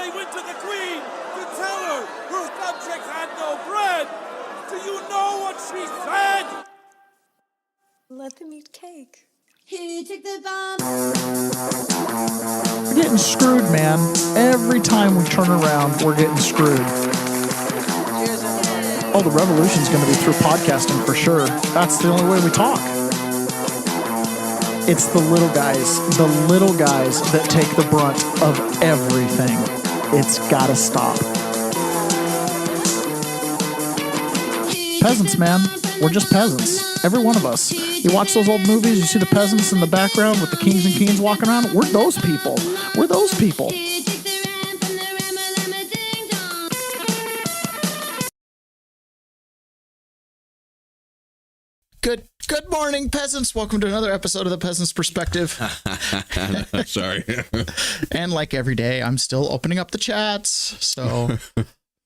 They went to the queen to tell her her subjects had no bread. Do you know what she said? Let them eat cake. Who took the bomb? We're getting screwed, man. Every time we turn around, we're getting screwed. Oh, the revolution's going to be through podcasting for sure. That's the only way we talk. It's the little guys that take the brunt of everything. It's got to stop. Peasants, man. We're just peasants. Every one of us. You watch those old movies, you see the peasants in the background with the kings and queens walking around. We're those people. We're those people. Good morning, peasants. Welcome to another episode of the Peasants Perspective. Sorry. And like every day, I'm still opening up the chats. So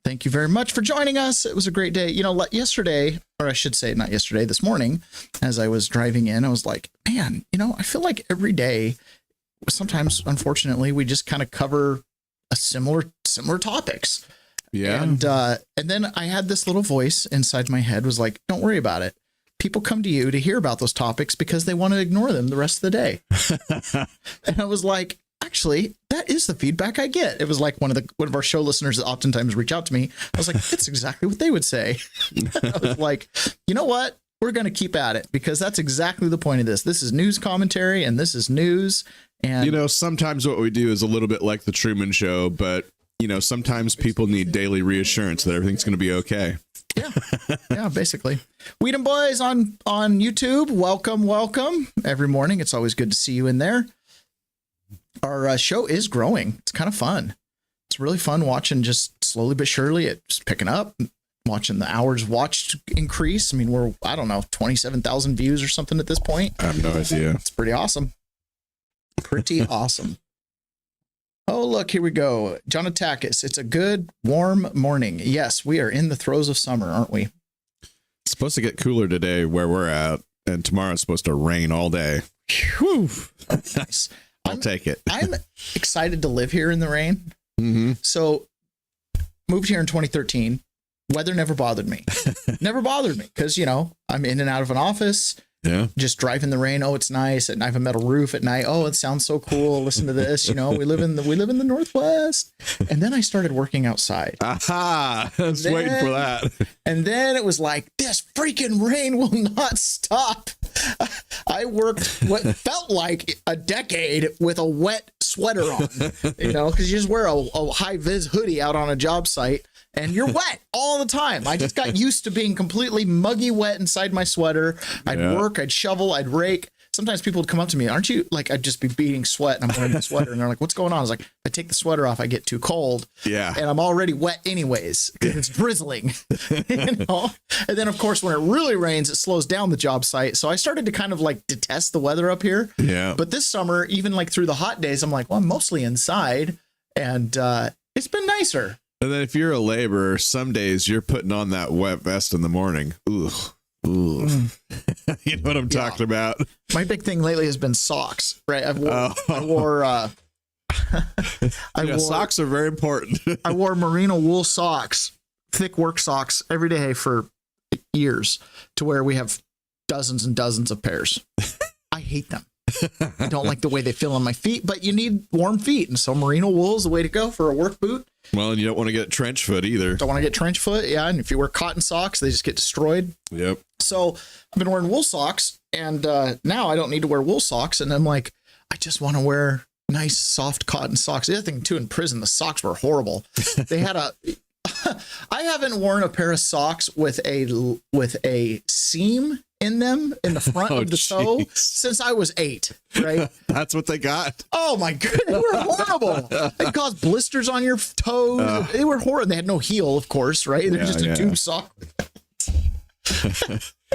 thank you very much for joining us. It was a great day. You know, yesterday, or I should say not yesterday, this morning, as I was driving in, I was like, man, you know, I feel like every day, sometimes, unfortunately, we just kind of cover a similar topics. Yeah. And then I had this little voice inside my head was like, don't worry about it. People come to you to hear about those topics because they want to ignore them the rest of the day. And I was like, actually, that is the feedback I get. It was like one of our show listeners that oftentimes reach out to me. I was like, it's exactly what they would say. I was like, you know what? We're going to keep at it because that's exactly the point of this. This is news commentary and this is news. And you know, sometimes what we do is a little bit like the Truman Show, but you know, sometimes people need daily reassurance that everything's going to be okay. Yeah, basically. Weedham Boys on YouTube. Welcome. Every morning. It's always good to see you in there. Our show is growing. It's kind of fun. It's really fun watching just slowly but surely it's picking up, watching the hours watched increase. I mean, we're, 27,000 views or something at this point. I have no idea. It's pretty awesome. Oh, look, here we go. John Atakis. It's a good, warm morning. Yes, we are in the throes of summer, aren't we? It's supposed to get cooler today where we're at, and tomorrow it's supposed to rain all day. Whew. Nice. I'll take it. I'm excited to live here in the rain. Mm-hmm. So, moved here in 2013. Weather never bothered me. Because, you know, I'm in and out of an office. Yeah. Just drive in the rain. Oh, it's nice. And I have a metal roof at night. Oh, it sounds so cool. Listen to this. You know, we live in the Northwest. And then I started working outside. Aha! I was waiting for that. And then it was like, this freaking rain will not stop. I worked what felt like a decade with a wet sweater on, you know, because you just wear a high vis hoodie out on a job site. And you're wet all the time. I just got used to being completely muggy wet inside my sweater. I'd work, I'd shovel, I'd rake. Sometimes people would come up to me, aren't you? Like, I'd just be beating sweat and I'm wearing the sweater. And they're like, what's going on? I was like, I take the sweater off, I get too cold. Yeah. And I'm already wet anyways because it's drizzling. You know? And then, of course, when it really rains, it slows down the job site. So I started to kind of like detest the weather up here. Yeah. But this summer, even like through the hot days, I'm like, well, I'm mostly inside. And it's been nicer. And then if you're a laborer, some days you're putting on that wet vest in the morning. Ooh. You know what I'm talking about? My big thing lately has been socks, right? I wore socks are very important. I wore merino wool socks, thick work socks every day for years to where we have dozens and dozens of pairs. I hate them. I don't like the way they feel on my feet, but you need warm feet. And so merino wool is the way to go for a work boot. Well, and you don't want to get trench foot either. Don't want to get trench foot. Yeah. And if you wear cotton socks, they just get destroyed. Yep. So I've been wearing wool socks and now I don't need to wear wool socks. And I'm like, I just want to wear nice, soft cotton socks. The other thing too, in prison, the socks were horrible. They had I haven't worn a pair of socks with a seam in them in the front of the toe since I was 8, right? That's what they got. Oh my god, they were horrible. They caused blisters on your toes. They were horrible. They had no heel, of course, right? They're just a tube sock.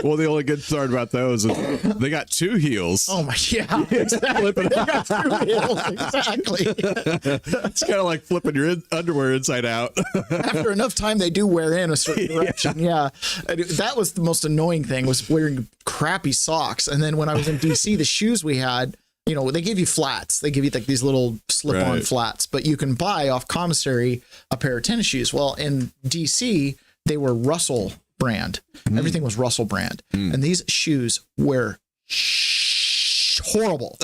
Well, the only good part about those is they got 2 heels. Oh my, yeah, exactly. They got 2 heels, exactly. It's kind of like flipping your underwear inside out. After enough time, they do wear in a certain direction. Yeah. That was the most annoying thing, was wearing crappy socks. And then when I was in DC, the shoes we had, You know, they give you flats. They give you like these little slip-on flats, but you can buy off commissary a pair of tennis shoes. Well, in DC, they were Russell brand. Everything was Russell brand. And these shoes were horrible.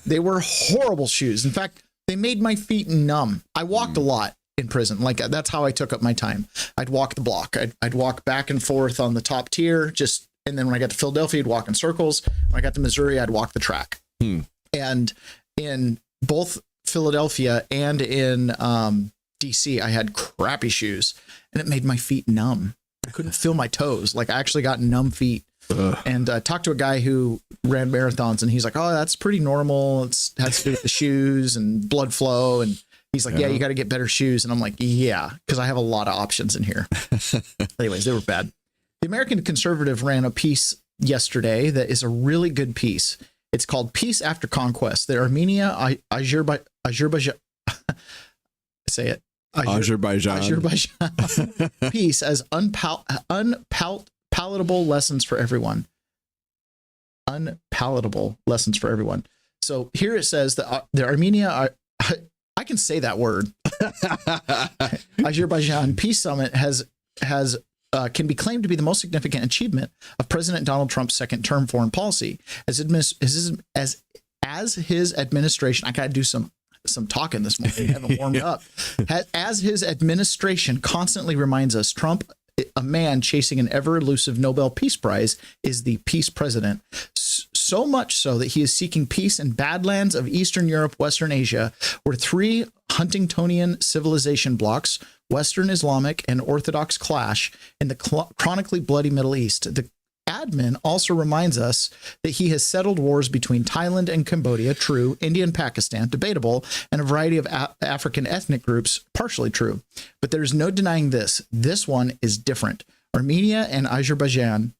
They were horrible shoes. In fact, they made my feet numb. I walked a lot in prison. Like, that's how I took up my time. I'd walk the block. I'd walk back and forth on the top tier, and then when I got to Philadelphia, I'd walk in circles. When I got to Missouri, I'd walk the track. And in both Philadelphia and in DC, I had crappy shoes, and it made my feet numb. I couldn't feel my toes. Like, I actually got numb feet. And talked to a guy who ran marathons, and he's like, "Oh, that's pretty normal. It has to do with the shoes and blood flow." And he's like, "Yeah, you got to get better shoes." And I'm like, "Yeah," because I have a lot of options in here. Anyways, they were bad. The American Conservative ran a piece yesterday that is a really good piece. It's called "Peace After Conquest." The Azerbaijan say it. Azerbaijan peace as unpalatable lessons for everyone. Unpalatable lessons for everyone. So here it says that the Armenia, I can say that word. Azerbaijan Peace Summit can be claimed to be the most significant achievement of President Donald Trump's second term foreign policy. As his administration, I got to do some talking this morning. I haven't warmed up. As his administration constantly reminds us, Trump, a man chasing an ever elusive Nobel Peace Prize, is the peace president. So much so that he is seeking peace in badlands of Eastern Europe, Western Asia, where three Huntingtonian civilization blocks, Western Islamic and Orthodox, clash in the chronically bloody Middle East. The admin also reminds us that he has settled wars between Thailand and Cambodia, true, India and Pakistan, debatable, and a variety of African ethnic groups, partially true. But there's no denying this. This one is different. Armenia and Azerbaijan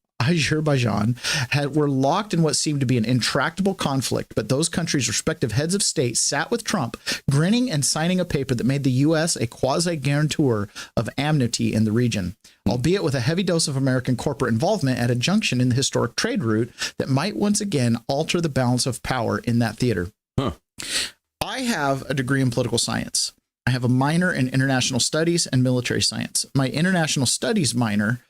were locked in what seemed to be an intractable conflict, but those countries' respective heads of state sat with Trump, grinning and signing a paper that made the U.S. a quasi-guarantor of amity in the region, albeit with a heavy dose of American corporate involvement at a junction in the historic trade route that might once again alter the balance of power in that theater. I have a degree in political science. I have a minor in international studies and military science. My international studies minor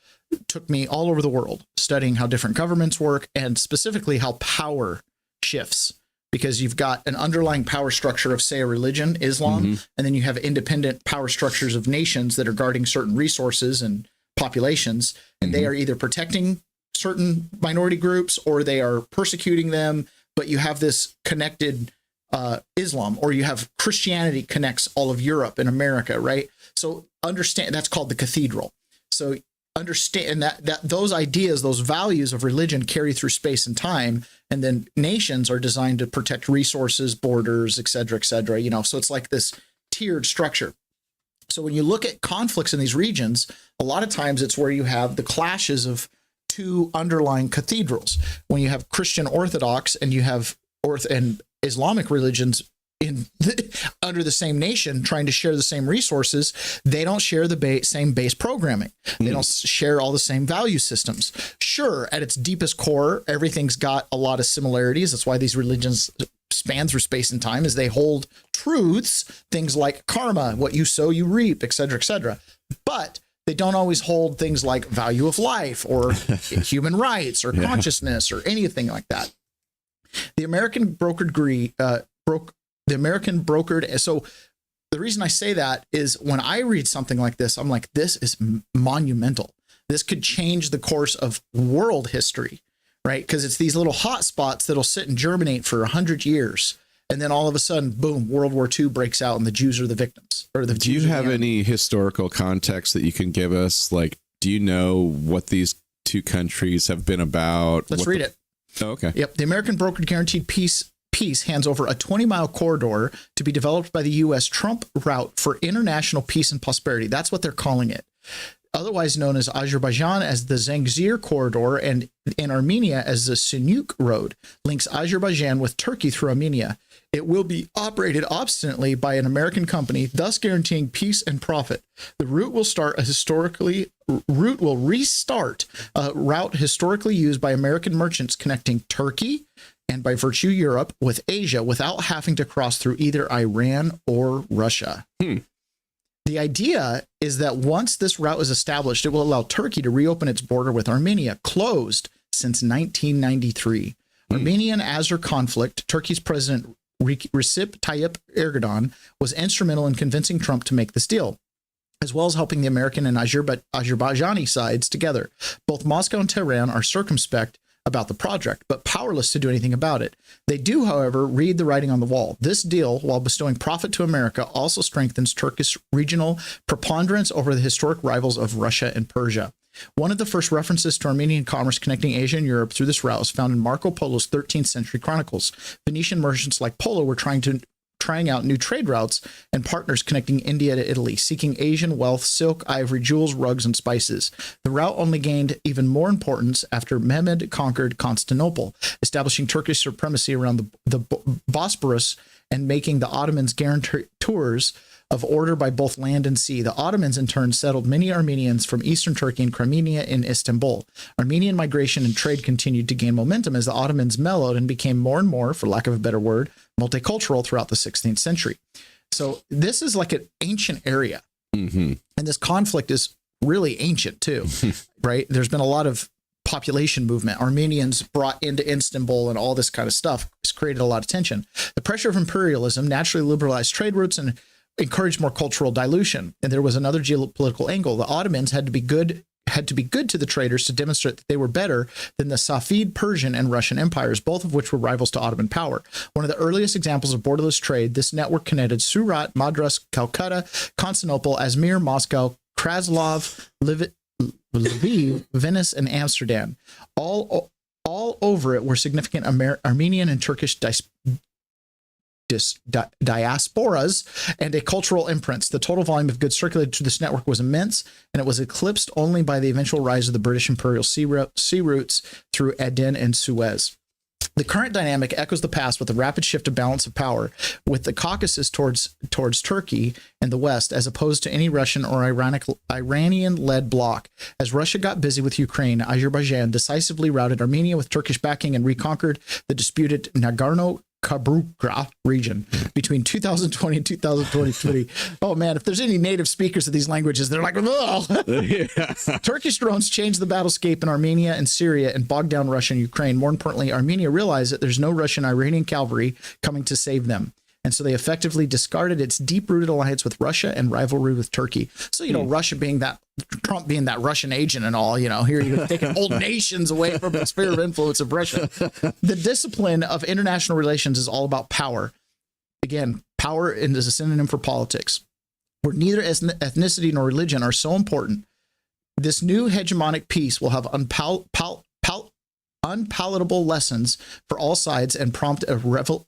took me all over the world, studying how different governments work and specifically how power shifts, because you've got an underlying power structure of, say, a religion, Islam, and then you have independent power structures of nations that are guarding certain resources and populations, and they are either protecting certain minority groups or they are persecuting them. But you have this connected Islam, or you have Christianity connects all of Europe and America, right? So understand that's called the cathedral. So understand that those ideas, those values of religion carry through space and time, and then nations are designed to protect resources, borders, et cetera, you know, so it's like this tiered structure. So when you look at conflicts in these regions, a lot of times it's where you have the clashes of two underlying cathedrals. When you have Christian Orthodox and you have and Islamic religions under the same nation trying to share the same resources, they don't share the same base programming. They don't share all the same value systems. Sure, at its deepest core, everything's got a lot of similarities. That's why these religions span through space and time, is they hold truths, things like karma, what you sow, you reap, et cetera, but they don't always hold things like value of life or human rights or consciousness or anything like that. The American brokered. So the reason I say that is when I read something like this, I'm like, this is monumental. This could change the course of world history, right? Because it's these little hot spots that'll sit and germinate for 100 years. And then all of a sudden, boom, World War II breaks out and the Jews are the victims. Do you have any historical context that you can give us? Like, do you know what these two countries have been about? Let's read it. Oh, okay. Yep. The American brokered guaranteed peace hands over a 20-mile corridor to be developed by the U.S. Trump route for international peace and prosperity. That's what they're calling it. Otherwise known as Azerbaijan as the Zangezur corridor, and in Armenia as the Sinuk road, links Azerbaijan with Turkey through Armenia. It will be operated obstinately by an American company, thus guaranteeing peace and profit. The route will restart a route historically used by American merchants connecting Turkey, and by virtue Europe, with Asia without having to cross through either Iran or Russia. The idea is that once this route is established, it will allow Turkey to reopen its border with Armenia, closed since 1993. Armenian-Azer conflict, Turkey's president Recep Tayyip Erdogan was instrumental in convincing Trump to make this deal, as well as helping the American and Azerbaijani sides together. Both Moscow and Tehran are circumspect about the project, but powerless to do anything about it. They do, however, read the writing on the wall. This deal, while bestowing profit to America, also strengthens Turkish regional preponderance over the historic rivals of Russia and Persia. One of the first references to Armenian commerce connecting Asia and Europe through this route is found in Marco Polo's 13th century chronicles. Venetian merchants like Polo were trying out new trade routes and partners connecting India to Italy, seeking Asian wealth, silk, ivory, jewels, rugs, and spices. The route only gained even more importance after Mehmed conquered Constantinople, establishing Turkish supremacy around the Bosporus and making the Ottomans guarantors of order by both land and sea. The Ottomans, in turn, settled many Armenians from eastern Turkey and Crimea in Istanbul. Armenian migration and trade continued to gain momentum as the Ottomans mellowed and became more and more, for lack of a better word, multicultural throughout the 16th century. So this is like an ancient area. And this conflict is really ancient too, right? There's been a lot of population movement. Armenians brought into Istanbul and all this kind of stuff. It's created a lot of tension. The pressure of imperialism naturally liberalized trade routes and encouraged more cultural dilution. And there was another geopolitical angle. The Ottomans had to be good to the traders to demonstrate that they were better than the Safed Persian and Russian empires, both of which were rivals to Ottoman power. One of the earliest examples of borderless trade, this network connected Surat, Madras, Calcutta, Constantinople, Izmir, Moscow, Kraslov, Lviv, Venice, and Amsterdam. All over it were significant Armenian and Turkish diasporas and a cultural imprints. The total volume of goods circulated through this network was immense, and it was eclipsed only by the eventual rise of the British imperial sea routes through Aden and Suez. The current dynamic echoes the past with a rapid shift of balance of power, with the Caucasus towards Turkey and the West, as opposed to any Russian or Iranian-led bloc. As Russia got busy with Ukraine, Azerbaijan decisively routed Armenia with Turkish backing and reconquered the disputed Nagorno-Karabakh region between 2020 and 2023. Oh man, if there's any native speakers of these languages, they're like, oh. Turkish drones changed the battlescape in Armenia and Syria and bogged down Russia and Ukraine. More importantly, Armenia realized that there's no Russian Iranian cavalry coming to save them. And so they effectively discarded its deep-rooted alliance with Russia and rivalry with Turkey. So, Russia being that, Trump being that Russian agent and all, here you're taking old nations away from the sphere of influence of Russia. The discipline of international relations is all about power. Again, power is a synonym for politics, where neither ethnicity nor religion are so important. This new hegemonic peace will have unpalatable lessons for all sides and prompt a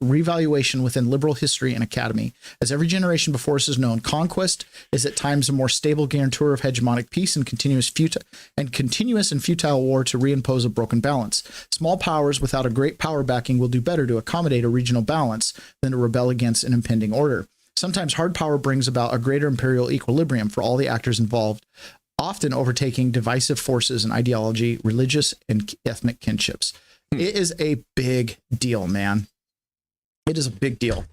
revaluation within liberal history and academy. As every generation before us has known, conquest is at times a more stable guarantor of hegemonic peace and continuous and futile war to reimpose a broken balance. Small powers without a great power backing will do better to accommodate a regional balance than to rebel against an impending order. Sometimes hard power brings about a greater imperial equilibrium for all the actors involved, often overtaking divisive forces and ideology, religious and ethnic kinships. It is a big deal, man. It is a big deal.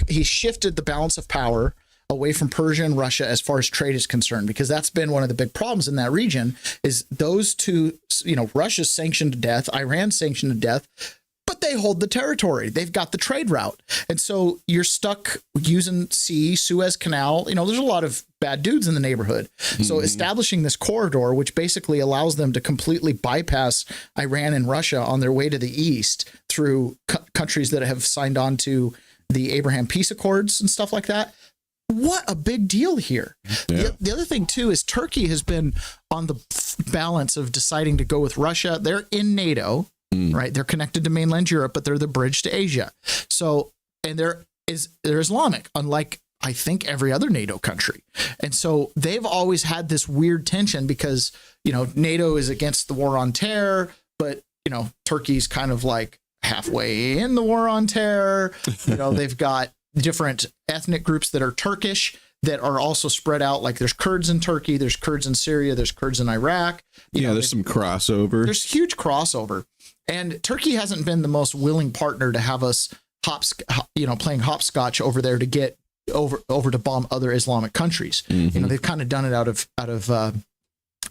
He shifted the balance of power away from Persia and Russia as far as trade is concerned, because that's been one of the big problems in that region is those two, Russia's sanctioned to death, Iran's sanctioned to death, but they hold the territory. They've got the trade route. And so you're stuck using Suez Canal. There's a lot of bad dudes in the neighborhood. So establishing this corridor, which basically allows them to completely bypass Iran and Russia on their way to the east through countries that have signed on to the Abraham Peace Accords and stuff like that. What a big deal here. Yeah. The other thing, too, is Turkey has been on the balance of deciding to go with Russia. They're in NATO. Right. They're connected to mainland Europe, but they're the bridge to Asia. So, and they're Islamic, unlike I think every other NATO country. And so they've always had this weird tension because, NATO is against the war on terror, but, Turkey's kind of like halfway in the war on terror. They've got different ethnic groups that are Turkish that are also spread out. Like there's Kurds in Turkey, there's Kurds in Syria, there's Kurds in Iraq. There's some crossover. There's huge crossover. And Turkey hasn't been the most willing partner to have us playing hopscotch over there to get over to bomb other Islamic countries. They've kind of done it out of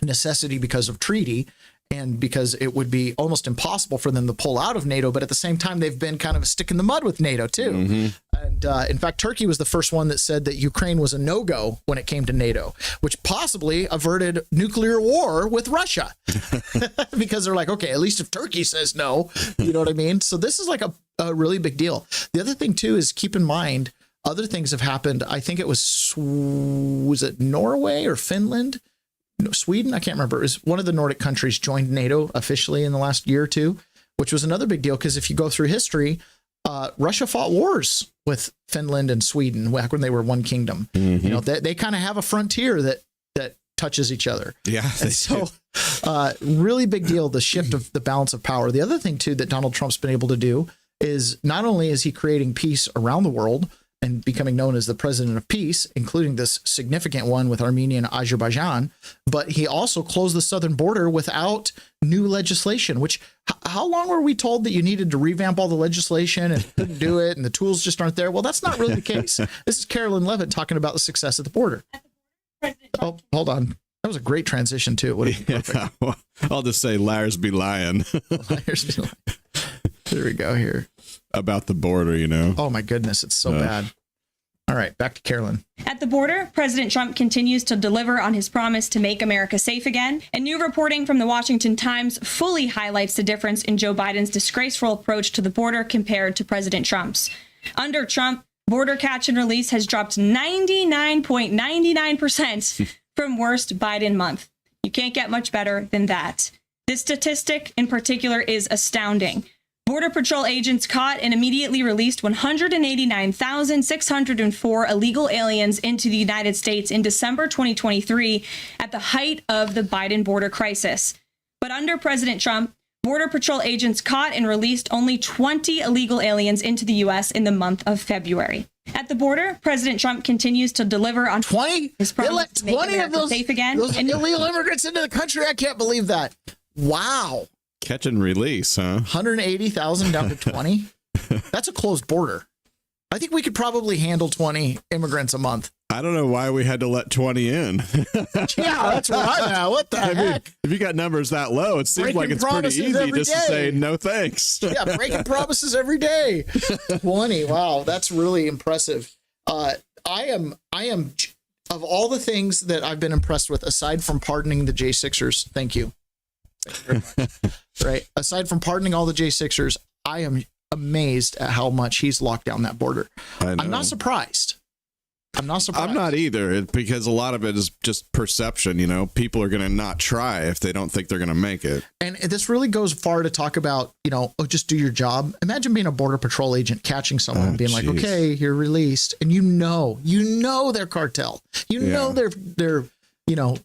necessity because of treaty and because it would be almost impossible for them to pull out of NATO. But at the same time, they've been kind of a stick in the mud with NATO too. And in fact, Turkey was the first one that said that Ukraine was a no-go when it came to NATO, which possibly averted nuclear war with Russia because they're like, okay, at least if Turkey says no, you know what I mean? So this is like a really big deal. The other thing too is keep in mind, other things have happened. I think it was it Norway or Finland? No, Sweden? I can't remember. It was one of the Nordic countries joined NATO officially in the last year or two, which was another big deal because if you go through history, Russia fought wars with Finland and Sweden back when they were one kingdom. They kind of have a frontier that touches each other. Yeah. And so really big deal, the shift of the balance of power. The other thing too that Donald Trump's been able to do is not only is he creating peace around the world and becoming known as the president of peace, including this significant one with Armenia-Azerbaijan, but he also closed the southern border without new legislation, which how long were we told that you needed to revamp all the legislation and couldn't do it and the tools just aren't there? Well, that's not really the case. This is Carolyn Levitt talking about the success at the border. Oh, hold on. That was a great transition too. Well, I'll just say liars be lying. Liars be lying. There we go here. About the border, Oh my goodness, it's so bad. All right, back to Carolyn. At the border, President Trump continues to deliver on his promise to make America safe again. And new reporting from the Washington Times fully highlights the difference in Joe Biden's disgraceful approach to the border compared to President Trump's. Under Trump, border catch and release has dropped 99.99% from worst Biden month. You can't get much better than that. This statistic in particular is astounding. Border Patrol agents caught and immediately released 189,604 illegal aliens into the United States in December 2023 at the height of the Biden border crisis. But under President Trump, Border Patrol agents caught and released only 20 illegal aliens into the U.S. in the month of February. At the border, President Trump continues to deliver on 20? his They promise let to make 20 of America those, safe again. those illegal immigrants into the country? I can't believe that. Wow. Catch and release, huh? 180,000 down to 20? That's a closed border. I think we could probably handle 20 immigrants a month. I don't know why we had to let 20 in. Yeah, that's right now. What the heck? If you got numbers that low, it seems Breaking like it's pretty promises easy every just to day. say no thanks. Yeah, breaking promises every day. 20. Wow, that's really impressive. I am of all the things that I've been impressed with, aside from pardoning the J6ers, thank you. Thank you very much. Right. Aside from pardoning all the J6ers, I am amazed at how much he's locked down that border. I know. I'm not surprised. I'm not either, because a lot of it is just perception. People are going to not try if they don't think they're going to make it. And this really goes far to talk about, just do your job. Imagine being a border patrol agent, catching someone and being like, okay, you're released. And you know they're cartel. Know they're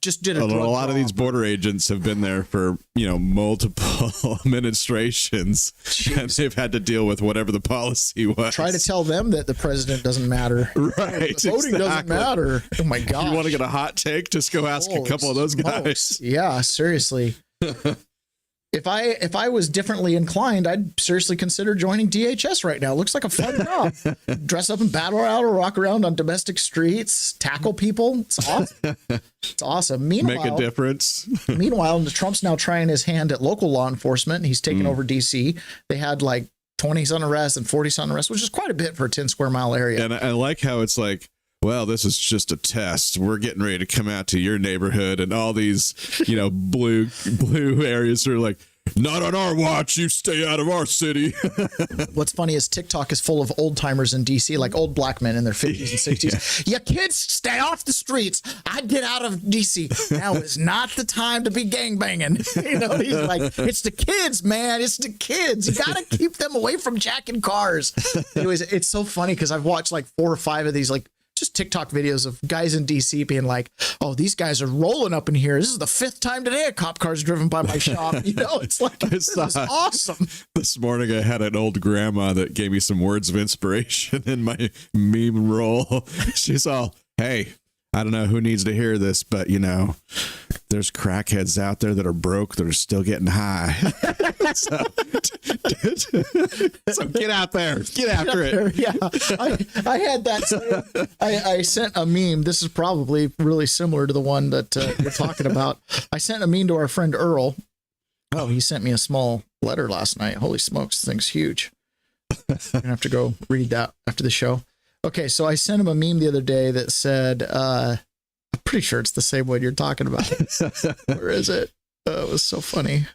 just did a lot of these border agents have been there for, multiple administrations. Jeez. And they've had to deal with whatever the policy was. Try to tell them that the president doesn't matter. Right. The voting doesn't matter. Oh my gosh. If you want to get a hot take, just go ask a couple of those guys. Yeah, seriously. If I was differently inclined, I'd seriously consider joining DHS right now. It looks like a fun job. Dress up in battle royale or walk around on domestic streets, tackle people. It's awesome. It's awesome. Meanwhile, make a difference. Meanwhile, Trump's now trying his hand at local law enforcement. He's taken over DC. They had like 20 on arrest and 40 on arrest, which is quite a bit for a 10 square mile area. And I like how it's like, well, this is just a test. We're getting ready to come out to your neighborhood, and all these, blue areas are like, not on our watch. You stay out of our city. What's funny is TikTok is full of old timers in DC, like old black men in their 50s and 60s. Yeah. You kids, stay off the streets. I'd get out of DC. Now is not the time to be gangbanging. He's like, it's the kids, man. It's the kids. You got to keep them away from jacking cars. Anyways, it's so funny because I've watched like 4 or 5 of these, like, just TikTok videos of guys in DC being like, oh, these guys are rolling up in here. This is the 5th time today a cop car's driven by my shop. It's like, this is awesome. This morning I had an old grandma that gave me some words of inspiration in my meme roll. She's all, hey, I don't know who needs to hear this, but you know, there's crackheads out there that are broke that are still getting high. so get out there, get after it. Yeah, I had that. I sent a meme. This is probably really similar to the one that you're talking about. I sent a meme to our friend Earl. Oh, he sent me a small letter last night. Holy smokes, this thing's huge. I'm gonna have to go read that after the show. Okay, so I sent him a meme the other day that said, I'm pretty sure it's the same one you're talking about. Where is it? It was so funny.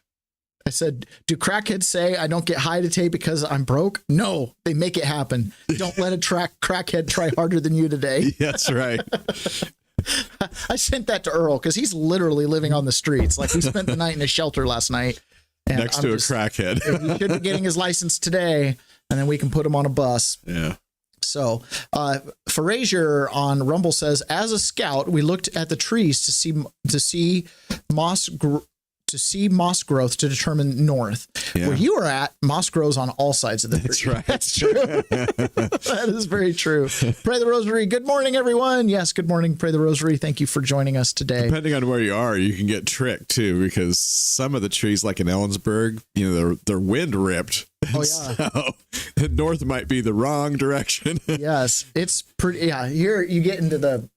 I said, do crackheads say I don't get high today because I'm broke? No, they make it happen. Don't let a crackhead try harder than you today. That's right. I sent that to Earl because he's literally living on the streets. Like, we spent the night in a shelter last night. And Next to a crackhead. He should be getting his license today, and then we can put him on a bus. Yeah. So, Frazier on Rumble says, as a scout, we looked at the trees to see moss growth to determine north. Yeah. Where you are at, moss grows on all sides of the tree. That's right. That's true. That is very true. Pray the Rosary. Good morning, everyone. Yes, good morning. Pray the Rosary. Thank you for joining us today. Depending on where you are, you can get tricked too, because some of the trees, like in Ellensburg, you know, they're wind ripped. Oh yeah. So the north might be the wrong direction. Yes, it's pretty. Yeah, here you get into the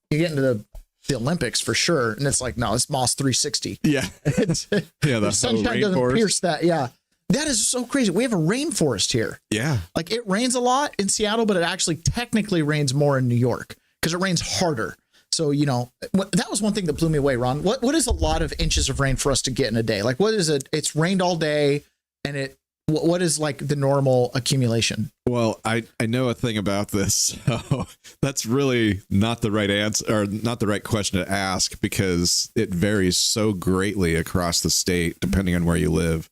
Olympics for sure, and it's like, no, it's Moss 360. Yeah. The sunshine doesn't pierce that. Yeah, that is so crazy. We have a rainforest here. Yeah. Like, it rains a lot in Seattle, but it actually technically rains more in New York because it rains harder. So, you know, that was one thing that blew me away, Ron. What is a lot of inches of rain for us to get in a day? Like, what is it? It's rained all day, and what is like the normal accumulation? Well, I know a thing about this. So that's really not the right answer, or not the right question to ask, because it varies so greatly across the state depending on where you live.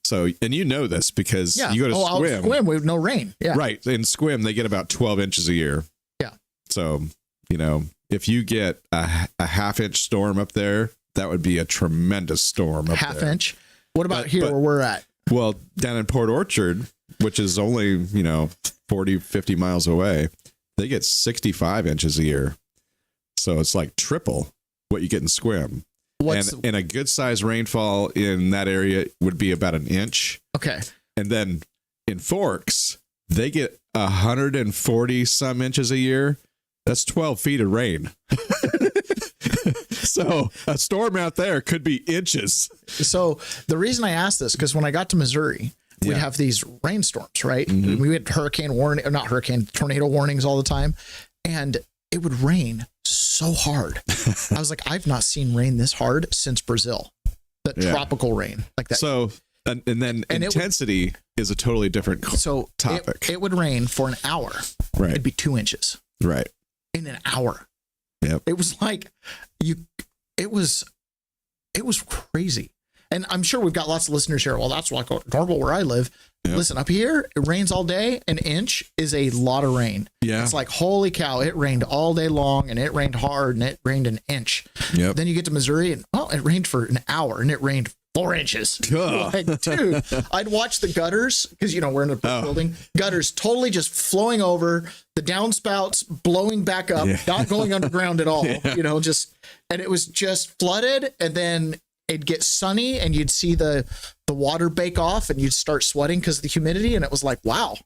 So, and you know this because you go to Squim. Squim with no rain. Yeah. Right. In Squim, they get about 12 inches a year. Yeah. So, you know, if you get a half-inch storm up there, that would be a tremendous storm up there. Half inch. What about here where we're at? Well, down in Port Orchard, which is only, 40, 50 miles away, they get 65 inches a year. So it's like triple what you get in Squim. And a good size rainfall in that area would be about an inch. Okay. And then in Forks, they get 140 some inches a year. That's 12 feet of rain. So a storm out there could be inches. So the reason I asked this, because when I got to Missouri, we'd have these rainstorms, right? Mm-hmm. We had tornado warnings all the time. And it would rain so hard. I was like, I've not seen rain this hard since Brazil. That tropical rain like that. So, and then intensity is a totally different topic. It would rain for an hour. Right. It'd be 2 inches. Right. In an hour. Yep. It was like it was crazy. And I'm sure we've got lots of listeners here. Well, that's like normal where I live. Yep. Listen, up here, it rains all day. An inch is a lot of rain. Yeah. It's like, holy cow, it rained all day long, and it rained hard, and it rained an inch. Yep. Then you get to Missouri, and it rained for an hour, and it rained 4 inches. Like, dude, I'd watch the gutters, because, we're in a building, gutters totally just flowing over, the downspouts blowing back up, not going underground at all, and it was just flooded, and then it'd get sunny, and you'd see the water bake off, and you'd start sweating because of the humidity, and it was like, wow,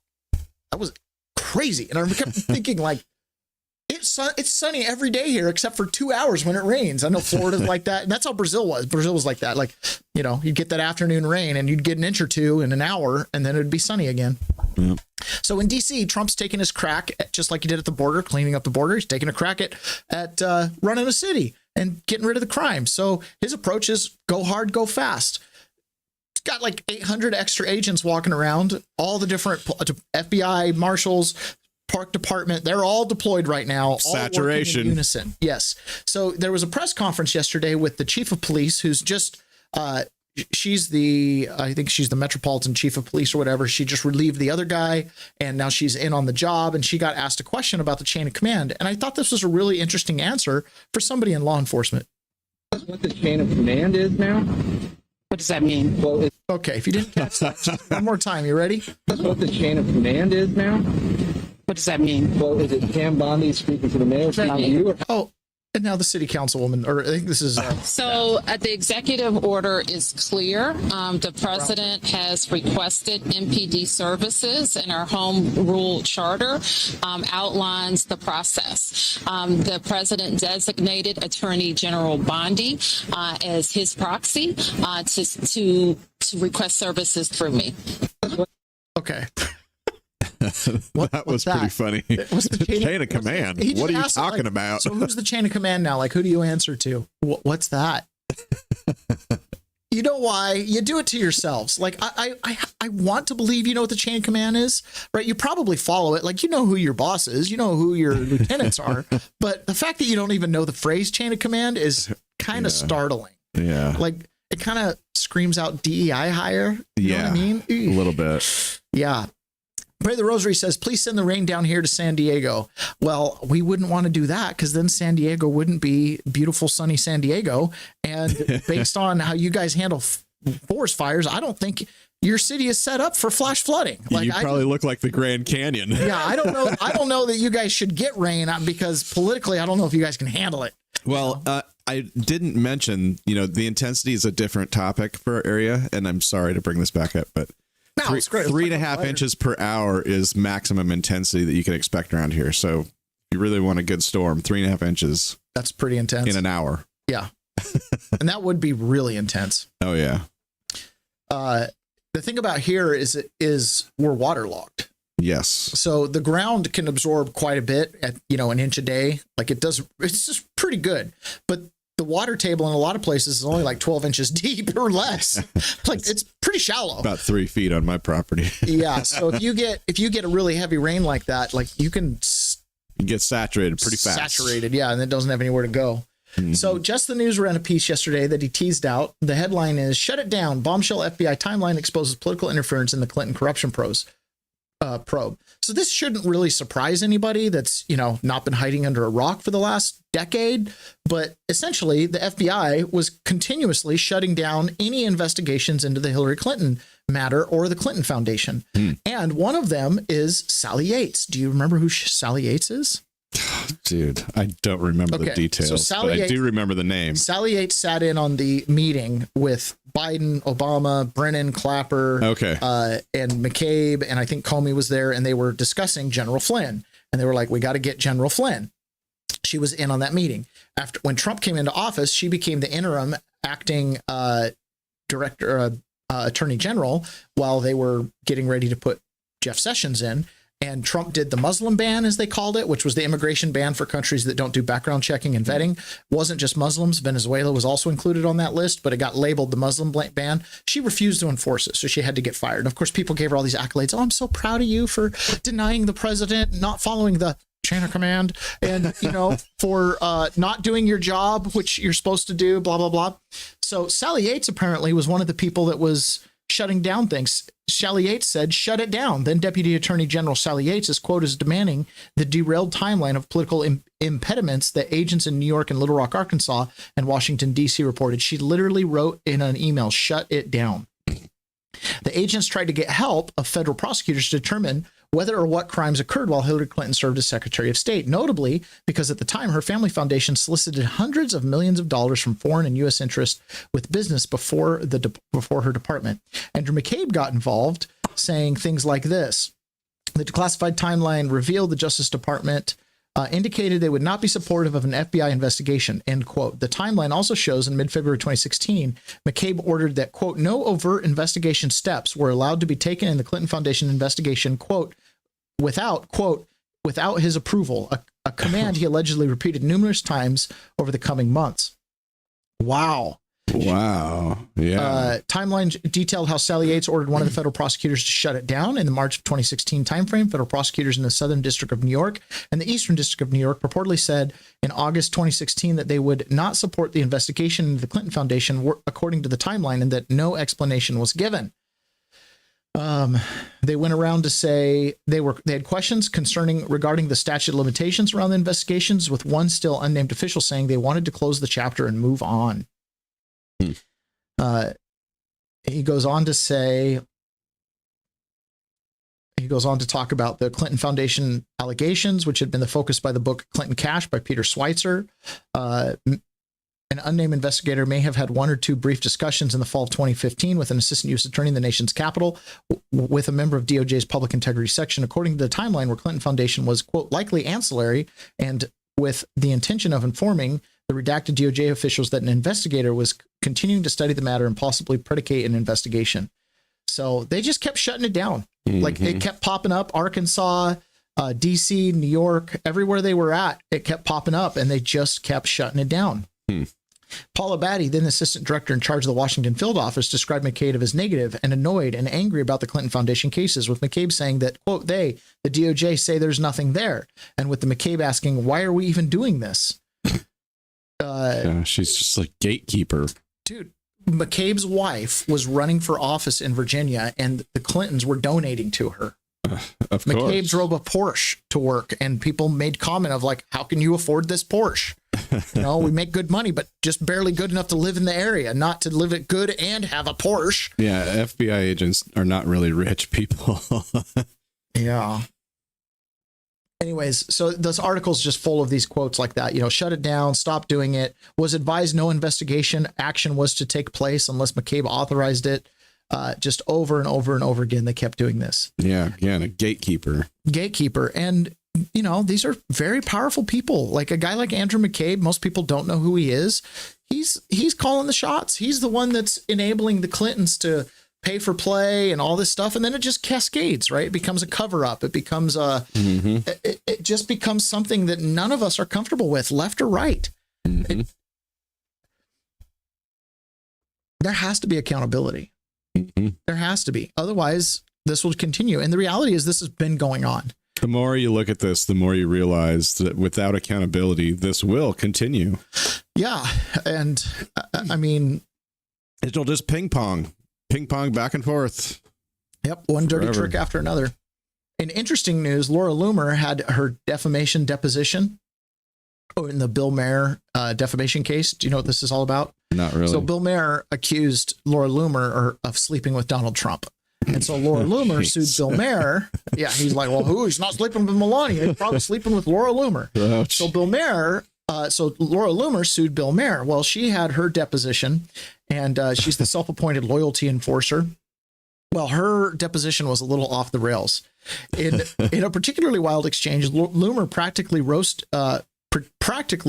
that was crazy. And I kept thinking, like, it's sunny every day here except for 2 hours when it rains. I know Florida's like that, and that's how Brazil was. Brazil was like that. Like, you'd get that afternoon rain, and you'd get an inch or two in an hour, and then it'd be sunny again. Yep. So in DC, Trump's taking his crack, just like he did at the border, cleaning up the border. He's taking a crack at running a city and getting rid of the crime. So his approach is go hard, go fast. He's got like 800 extra agents walking around, all the different FBI, marshals, park department. They're all deployed right now. Saturation. All working in unison. Yes. So there was a press conference yesterday with the chief of police, who's just, I think she's the Metropolitan chief of police or whatever. She just relieved the other guy, and now she's in on the job, and she got asked a question about the chain of command. And I thought this was a really interesting answer for somebody in law enforcement. What the chain of command is now? What does that mean? Well, okay, if you didn't catch that, just one more time. You ready? That's what the chain of command is now? What does that mean? Well, is it Pam Bondi speaking to the mayor, speaking to you? Oh, and now the city councilwoman, or I think this is. So the executive order is clear. The president has requested MPD services, and our home rule charter outlines the process. The president designated Attorney General Bondi as his proxy to request services through me. Okay. That was pretty funny. What's the chain of command? What are you talking about? So who's the chain of command now? Like, who do you answer to? What's that? You know why? You do it to yourselves. Like, I want to believe you know what the chain of command is, right? You probably follow it. Like, you know who your boss is. You know who your lieutenants are. But the fact that you don't even know the phrase chain of command is kind of startling. Yeah. Like, it kind of screams out DEI hire. You know what I mean? A little bit. Yeah. Pray the Rosary says, please send the rain down here to San Diego. Well, we wouldn't want to do that because then San Diego wouldn't be beautiful, sunny San Diego. And based on how you guys handle forest fires, I don't think your city is set up for flash flooding. Like, you probably look like the Grand Canyon. Yeah, I don't know. I don't know that you guys should get rain because politically, I don't know if you guys can handle it. Well, I didn't mention, the intensity is a different topic for our area. And I'm sorry to bring this back up, but no, it's great. 3.5 inches per hour is maximum intensity that you can expect around here. So if you really want a good storm, 3.5 inches. That's pretty intense. In an hour. Yeah. And that would be really intense. Oh, yeah. The thing about here is we're waterlogged. Yes. So the ground can absorb quite a bit at, an inch a day. Like it does. It's just pretty good. But the water table in a lot of places is only like 12 inches deep or less. Like it's pretty shallow. About 3 feet on my property. Yeah. So if you get a really heavy rain like that, like you can get saturated pretty fast. Yeah. And it doesn't have anywhere to go. Mm-hmm. So Just the News ran a piece yesterday that he teased out. The headline is "Shut It Down. Bombshell FBI Timeline Exposes Political Interference in the Clinton Corruption Probe." So this shouldn't really surprise anybody that's, not been hiding under a rock for the last decade. But essentially, the FBI was continuously shutting down any investigations into the Hillary Clinton matter or the Clinton Foundation. And one of them is Sally Yates. Do you remember who Sally Yates is? Dude, I don't remember the details, but I do remember the name. Sally Yates sat in on the meeting with Biden, Obama, Brennan, Clapper, and McCabe, and I think Comey was there, and they were discussing General Flynn. And they were like, we got to get General Flynn. She was in on that meeting. When Trump came into office, she became the interim acting attorney general while they were getting ready to put Jeff Sessions in. And Trump did the Muslim ban, as they called it, which was the immigration ban for countries that don't do background checking and vetting. It wasn't just Muslims. Venezuela was also included on that list, but it got labeled the Muslim ban. She refused to enforce it, so she had to get fired. And of course, people gave her all these accolades. Oh, I'm so proud of you for denying the president, not following the chain of command, and, for not doing your job, which you're supposed to do, blah, blah, blah. So Sally Yates apparently was one of the people that was shutting down things. Sally Yates said, "Shut it down." Then Deputy Attorney General Sally Yates is quoted as demanding the derailed timeline of political impediments that agents in New York and Little Rock, Arkansas, and Washington, D.C. reported. She literally wrote in an email, "Shut it down." The agents tried to get help of federal prosecutors to determine whether or what crimes occurred while Hillary Clinton served as Secretary of State, notably because at the time her family foundation solicited hundreds of millions of dollars from foreign and U.S. interests with business before her department. Andrew McCabe got involved, saying things like this: the declassified timeline revealed the Justice Department indicated they would not be supportive of an FBI investigation, end quote. The timeline also shows in mid-February 2016, McCabe ordered that, quote, no overt investigation steps were allowed to be taken in the Clinton Foundation investigation, quote, without his approval, a command he allegedly repeated numerous times over the coming months. Wow. Yeah. Timeline detailed how Sally Yates ordered one of the federal prosecutors to shut it down in the March of 2016 timeframe. Federal prosecutors in the Southern District of New York and the Eastern District of New York purportedly said in August 2016 that they would not support the investigation into the Clinton Foundation according to the timeline, and that no explanation was given. They went around to say they had questions regarding the statute of limitations around the investigations, with one still unnamed official saying they wanted to close the chapter and move on. He goes on to say He goes on to talk about the Clinton Foundation allegations, which had been the focus by the book Clinton Cash by Peter Schweitzer. An unnamed investigator may have had one or two brief discussions in the fall of 2015 with an assistant U.S. attorney in the nation's capital with a member of DOJ's public integrity section. According to the timeline where Clinton Foundation was, quote, likely ancillary and with the intention of informing the redacted DOJ officials that an investigator was continuing to study the matter and possibly predicate an investigation. So they just kept shutting it down. Like it kept popping up. Arkansas, DC, New York, everywhere they were at, it kept popping up and they just kept shutting it down. Paula Batty, then assistant director in charge of the Washington field office, described McCabe as negative and annoyed and angry about the Clinton Foundation cases, with McCabe saying that, quote, the DOJ say there's nothing there. And with the McCabe asking, why are we even doing this? She's just like gatekeeper. Dude, McCabe's wife was running for office in Virginia and the Clintons were donating to her. Of McCabe course. drove a Porsche to work and people made comment of like, how can you afford this Porsche? You know, we make good money, but just barely good enough to live in the area, not to live it good and have a Porsche. Yeah, FBI agents are not really rich people. Yeah. Anyways, so this article's just full of these quotes like that, you know, shut it down, stop doing it, was advised no investigation action was to take place unless McCabe authorized it. Just over and over and over again, they kept doing this. Yeah, again, a gatekeeper. And, you know, these are very powerful people. Like a guy like Andrew McCabe, most people don't know who he is. He's calling the shots. He's the one that's enabling the Clintons to pay for play and all this stuff. And then it just cascades, right? It becomes a cover up. It becomes it just becomes something that none of us are comfortable with, left or right. There has to be accountability. There has to be. Otherwise, this will continue. And the reality is this has been going on. The more you look at this, the more you realize that without accountability, this will continue. Yeah. And I mean, it'll just ping pong back and forth. Yep. One dirty trick after another. In interesting news, Laura Loomer had her defamation deposition in the Bill Maher defamation case. Do you know what this is all about? Not really. So Bill Maher accused Laura Loomer of sleeping with Donald Trump. And so Laura Loomer sued Bill Maher. Yeah, he's like, well, he's not sleeping with Melania. He's probably sleeping with Laura Loomer. Ouch. So Bill Maher, so Laura Loomer sued Bill Maher. Well, she had her deposition, and she's the self-appointed loyalty enforcer. Well, her deposition was a little off the rails. In a particularly wild exchange, Loomer practically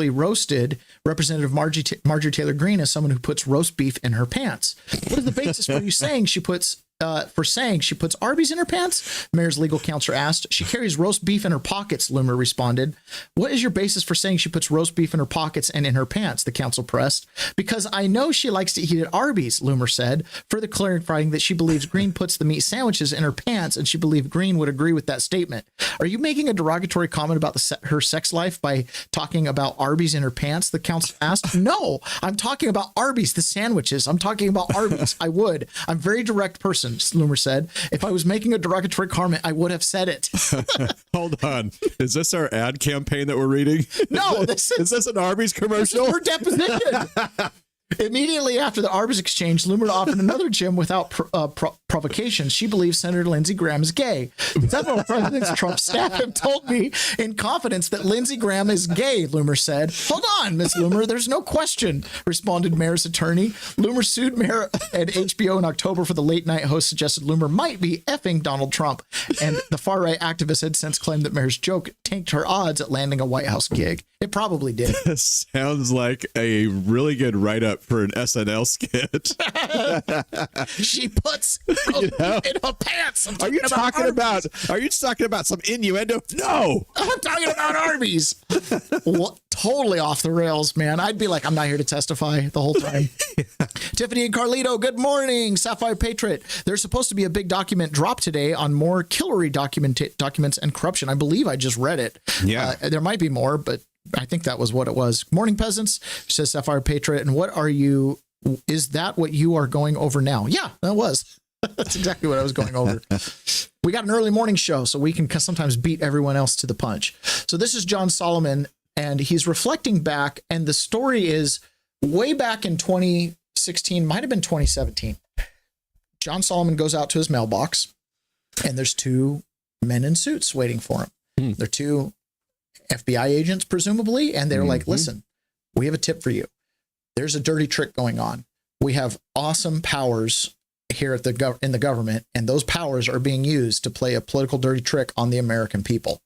roasted Representative Marjorie Taylor Greene as someone who puts roast beef in her pants. What is the basis for you saying she puts Arby's in her pants? Mayor's legal counselor asked. She carries roast beef in her pockets, Loomer responded. What is your basis for saying she puts roast beef in her pockets and in her pants? The counsel pressed. Because I know she likes to eat at Arby's, Loomer said, further clarifying that she believes Greene puts the meat sandwiches in her pants, and she believed Greene would agree with that statement. Are you making a derogatory comment about her sex life by talking about Arby's in her pants? The counsel asked. No, I'm talking about Arby's, the sandwiches. I'm talking about Arby's. I would. I'm a very direct person, Loomer said. If I was making a derogatory comment, I would have said it. Hold on. Is this our ad campaign that we're reading? No, is this an Arby's commercial? This is her deposition. Immediately after the Arby's exchange, Loomer offered another gem without provocation. She believes Senator Lindsey Graham is gay. Several President Trump staff have told me in confidence that Lindsey Graham is gay, Loomer said. Hold on, Miss Loomer, there's no question, responded Maher's attorney. Loomer sued Maher at HBO in October for the late-night host suggested Loomer might be effing Donald Trump. And the far-right activist had since claimed that Maher's joke tanked her odds at landing a White House gig. It probably did. Sounds like a really good write-up for an SNL skit. She puts in her pants. Are you talking about some innuendo? No, I'm talking about Arby's. Totally off the rails, man. I'd be like, I'm not here to testify the whole time. Tiffany and Carlito, good morning. Sapphire Patriot. There's supposed to be a big document drop today on more Hillary documents and corruption. I believe I just read it. Yeah. There might be more, but I think that was what it was. Morning, peasants, says Sapphire Patriot. And is that what you are going over now? Yeah, that was. That's exactly what I was going over. We got an early morning show, so we can sometimes beat everyone else to the punch. So this is John Solomon, and he's reflecting back, and the story is way back in 2016, might have been 2017. John Solomon goes out to his mailbox, and there's two men in suits waiting for him. They're two FBI agents, presumably, and they're like, listen, we have a tip for you. There's a dirty trick going on. We have awesome powers here at in the government, and those powers are being used to play a political dirty trick on the American people.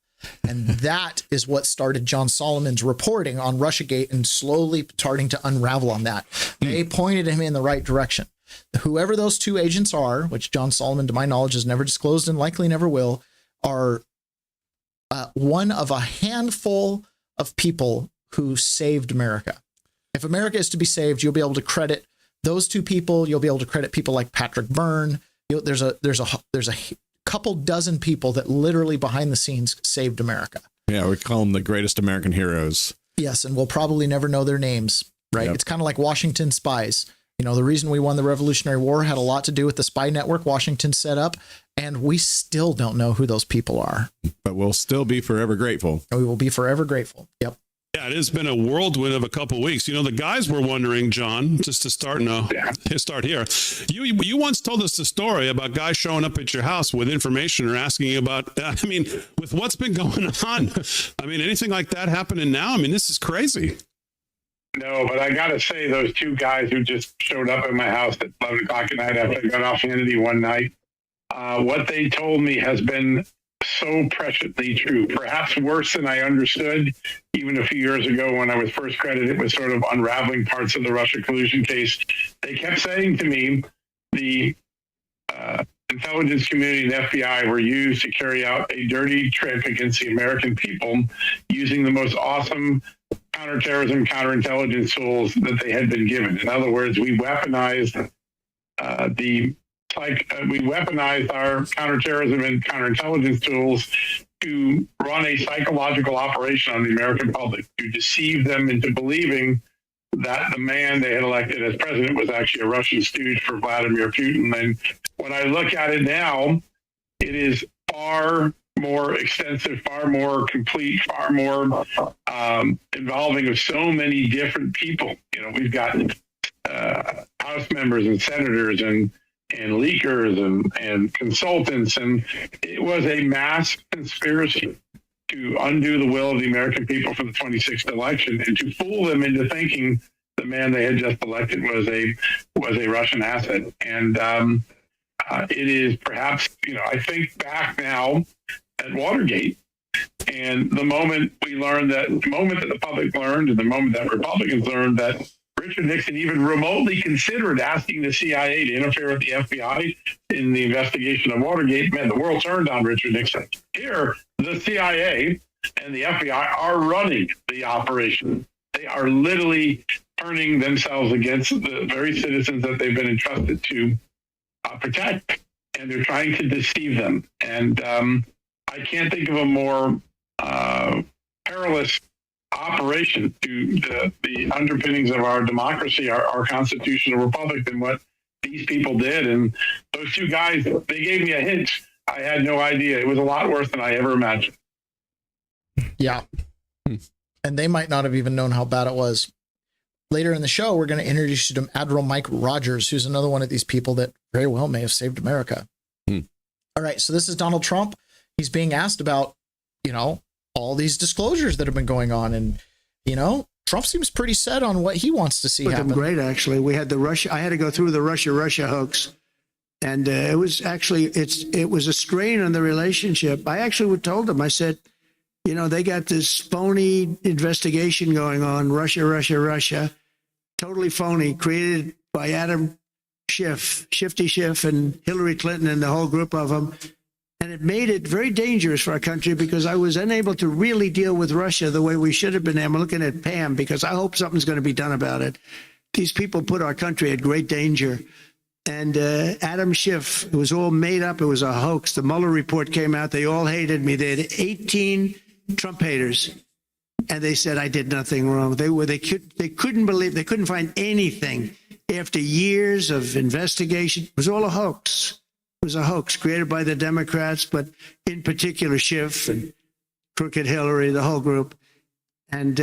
And that is what started John Solomon's reporting on Russiagate and slowly starting to unravel on that. They pointed him in the right direction. Whoever those two agents are, which John Solomon, to my knowledge, has never disclosed and likely never will, are one of a handful of people who saved America. If America is to be saved, you'll be able to credit those two people. You'll be able to credit people like Patrick Byrne. There's a couple dozen people that literally behind the scenes saved America. Yeah, we call them the greatest American heroes. Yes, and we'll probably never know their names, right? Yep. It's kind of like Washington spies. You know, the reason we won the Revolutionary War had a lot to do with the spy network Washington set up, and we still don't know who those people are. But we'll still be forever grateful. We will be forever grateful. Yep. Yeah, it has been a whirlwind of a couple of weeks. You know, the guys were wondering, John, just to start here. You once told us the story about guys showing up at your house with information or asking you about, I mean, with what's been going on. I mean, anything like that happening now? I mean, this is crazy. No, but I got to say, those two guys who just showed up at my house at 11 o'clock at night after I got off Hannity one night, what they told me has been so preciously true, perhaps worse than I understood even a few years ago when I was first credited with sort of unraveling parts of the Russia collusion case. They kept saying to me, the intelligence community and FBI were used to carry out a dirty trick against the American people using the most awesome counterterrorism, counterintelligence tools that they had been given. In other words, we weaponized we weaponized our counterterrorism and counterintelligence tools to run a psychological operation on the American public, to deceive them into believing that the man they had elected as president was actually a Russian stooge for Vladimir Putin. And when I look at it now, it is far more extensive, far more complete, far more involving of so many different people. You know, we've got House members and senators and leakers and consultants, and it was a mass conspiracy to undo the will of the American people for the 26th election and to fool them into thinking the man they had just elected was a Russian asset. And it is perhaps, you know, I think back now at Watergate, and the moment that the public learned, and the moment that Republicans learned that Richard Nixon even remotely considered asking the CIA to interfere with the FBI in the investigation of Watergate, man, the world turned on Richard Nixon. Here, the CIA and the FBI are running the operation. They are literally turning themselves against the very citizens that they've been entrusted to protect, and they're trying to deceive them. And I can't think of a more perilous operation to the underpinnings of our democracy, our constitutional republic, than what these people did. And those two guys, they gave me a hint. I had no idea. It was a lot worse than I ever imagined. Yeah. And they might not have even known how bad it was. Later in the show, we're going to introduce you to Admiral Mike Rogers, who's another one of these people that very well may have saved America. All right. So this is Donald Trump. He's being asked about, you know, all these disclosures that have been going on. And, you know, Trump seems pretty set on what he wants to see happen. Great, actually. We had I had to go through the Russia hoax. And it was actually, it was a strain on the relationship. I actually told him, I said, you know, they got this phony investigation going on, Russia, totally phony, created by Adam Schiff, Shifty Schiff, and Hillary Clinton and the whole group of them. And it made it very dangerous for our country because I was unable to really deal with Russia the way we should have been. I'm looking at Pam because I hope something's going to be done about it. These people put our country at great danger. And Adam Schiff, it was all made up. It was a hoax. The Mueller report came out. They all hated me. They had 18 Trump haters. And they said I did nothing wrong. They couldn't believe, they couldn't find anything. After years of investigation, it was all a hoax. It was a hoax created by the Democrats, but in particular Schiff and Crooked Hillary, the whole group. And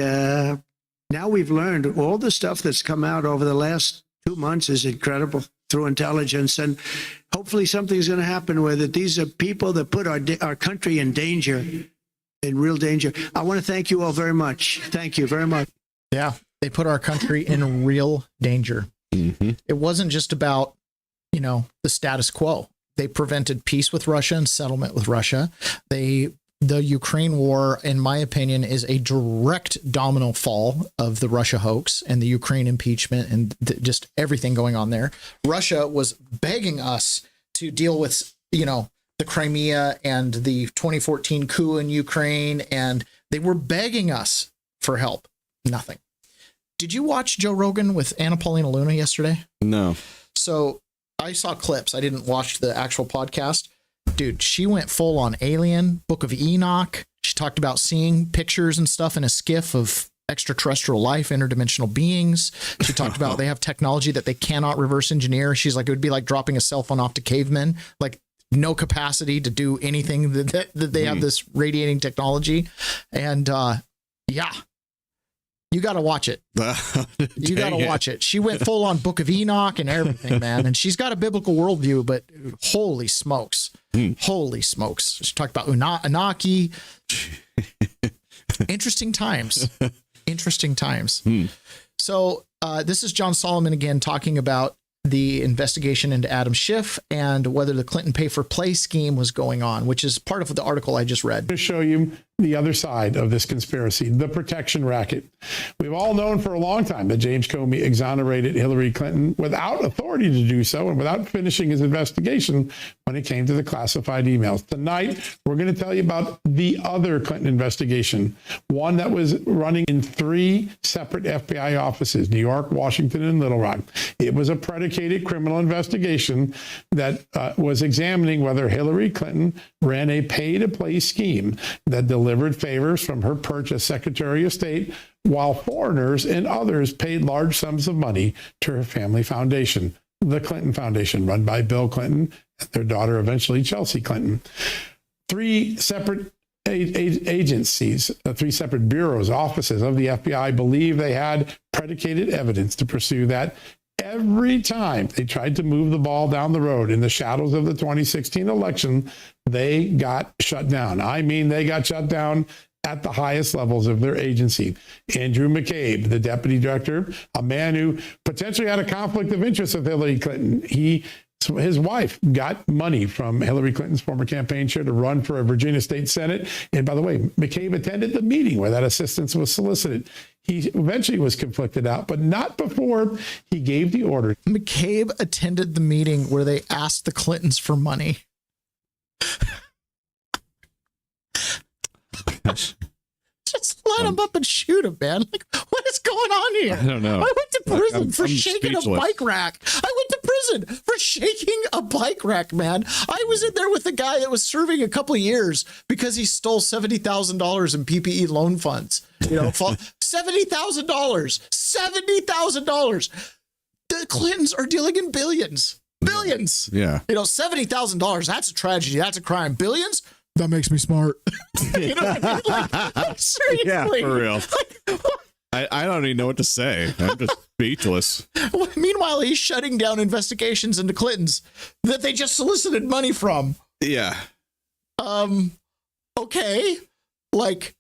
now we've learned all the stuff that's come out over the last 2 months is incredible. through intelligence. And hopefully something's going to happen with it. These are people that put our country in danger, in real danger. I want to thank you all very much. Thank you very much. Yeah, they put our country in real danger. Mm-hmm. It wasn't just about, the status quo. They prevented peace with Russia and settlement with Russia. The Ukraine war, in my opinion, is a direct domino fall of the Russia hoax and the Ukraine impeachment and just everything going on there. Russia was begging us to deal with, the Crimea and the 2014 coup in Ukraine, and they were begging us for help. Nothing. Did you watch Joe Rogan with Anna Paulina Luna yesterday? No. So I saw clips. I didn't watch the actual podcast. Dude, she went full on Alien, Book of Enoch. She talked about seeing pictures and stuff in a skiff of extraterrestrial life, interdimensional beings. She talked about they have technology that they cannot reverse engineer. She's like, it would be like dropping a cell phone off to cavemen, like no capacity to do anything that they have this radiating technology. And yeah. You got to watch it. You got to watch it. She went full on Book of Enoch and everything, man. And she's got a biblical worldview, but holy smokes. Holy smokes. She talked about Anaki. Interesting times. Interesting times. So this is John Solomon again talking about the investigation into Adam Schiff and whether the Clinton pay-for-play scheme was going on, which is part of the article I just read. To show you the other side of this conspiracy, the protection racket. We've all known for a long time that James Comey exonerated Hillary Clinton without authority to do so and without finishing his investigation when it came to the classified emails. Tonight, we're going to tell you about the other Clinton investigation, one that was running in 3 separate FBI offices, New York, Washington, and Little Rock. It was a predicated criminal investigation that was examining whether Hillary Clinton ran a pay-to-play scheme that delivered favors from her perch as Secretary of State, while foreigners and others paid large sums of money to her family foundation, the Clinton Foundation, run by Bill Clinton and their daughter, eventually Chelsea Clinton. 3 separate agencies, 3 separate bureaus, offices of the FBI believe they had predicated evidence to pursue that. Every time they tried to move the ball down the road in the shadows of the 2016 election, they got shut down. I mean, they got shut down at the highest levels of their agency. Andrew McCabe, the deputy director, a man who potentially had a conflict of interest with Hillary Clinton. His wife got money from Hillary Clinton's former campaign chair to run for a Virginia state Senate. And by the way, McCabe attended the meeting where that assistance was solicited. He eventually was conflicted out, but not before he gave the order. McCabe attended the meeting where they asked the Clintons for money. Just line him up and shoot him, man. Like, what is going on here? I don't know. I went to prison for shaking speechless. a bike rack. I went to prison for shaking a bike rack, man. I was in there with a guy that was serving a couple of years because he stole $70,000 in PPE loan funds. $70,000. $70,000. The Clintons are dealing in billions. Billions. Yeah. $70,000. That's a tragedy. That's a crime. Billions? That makes me smart. You know what I mean? Like, seriously. Yeah, for real. I don't even know what to say. I'm just speechless. Meanwhile, he's shutting down investigations into Clintons that they just solicited money from. Yeah. Okay. Like,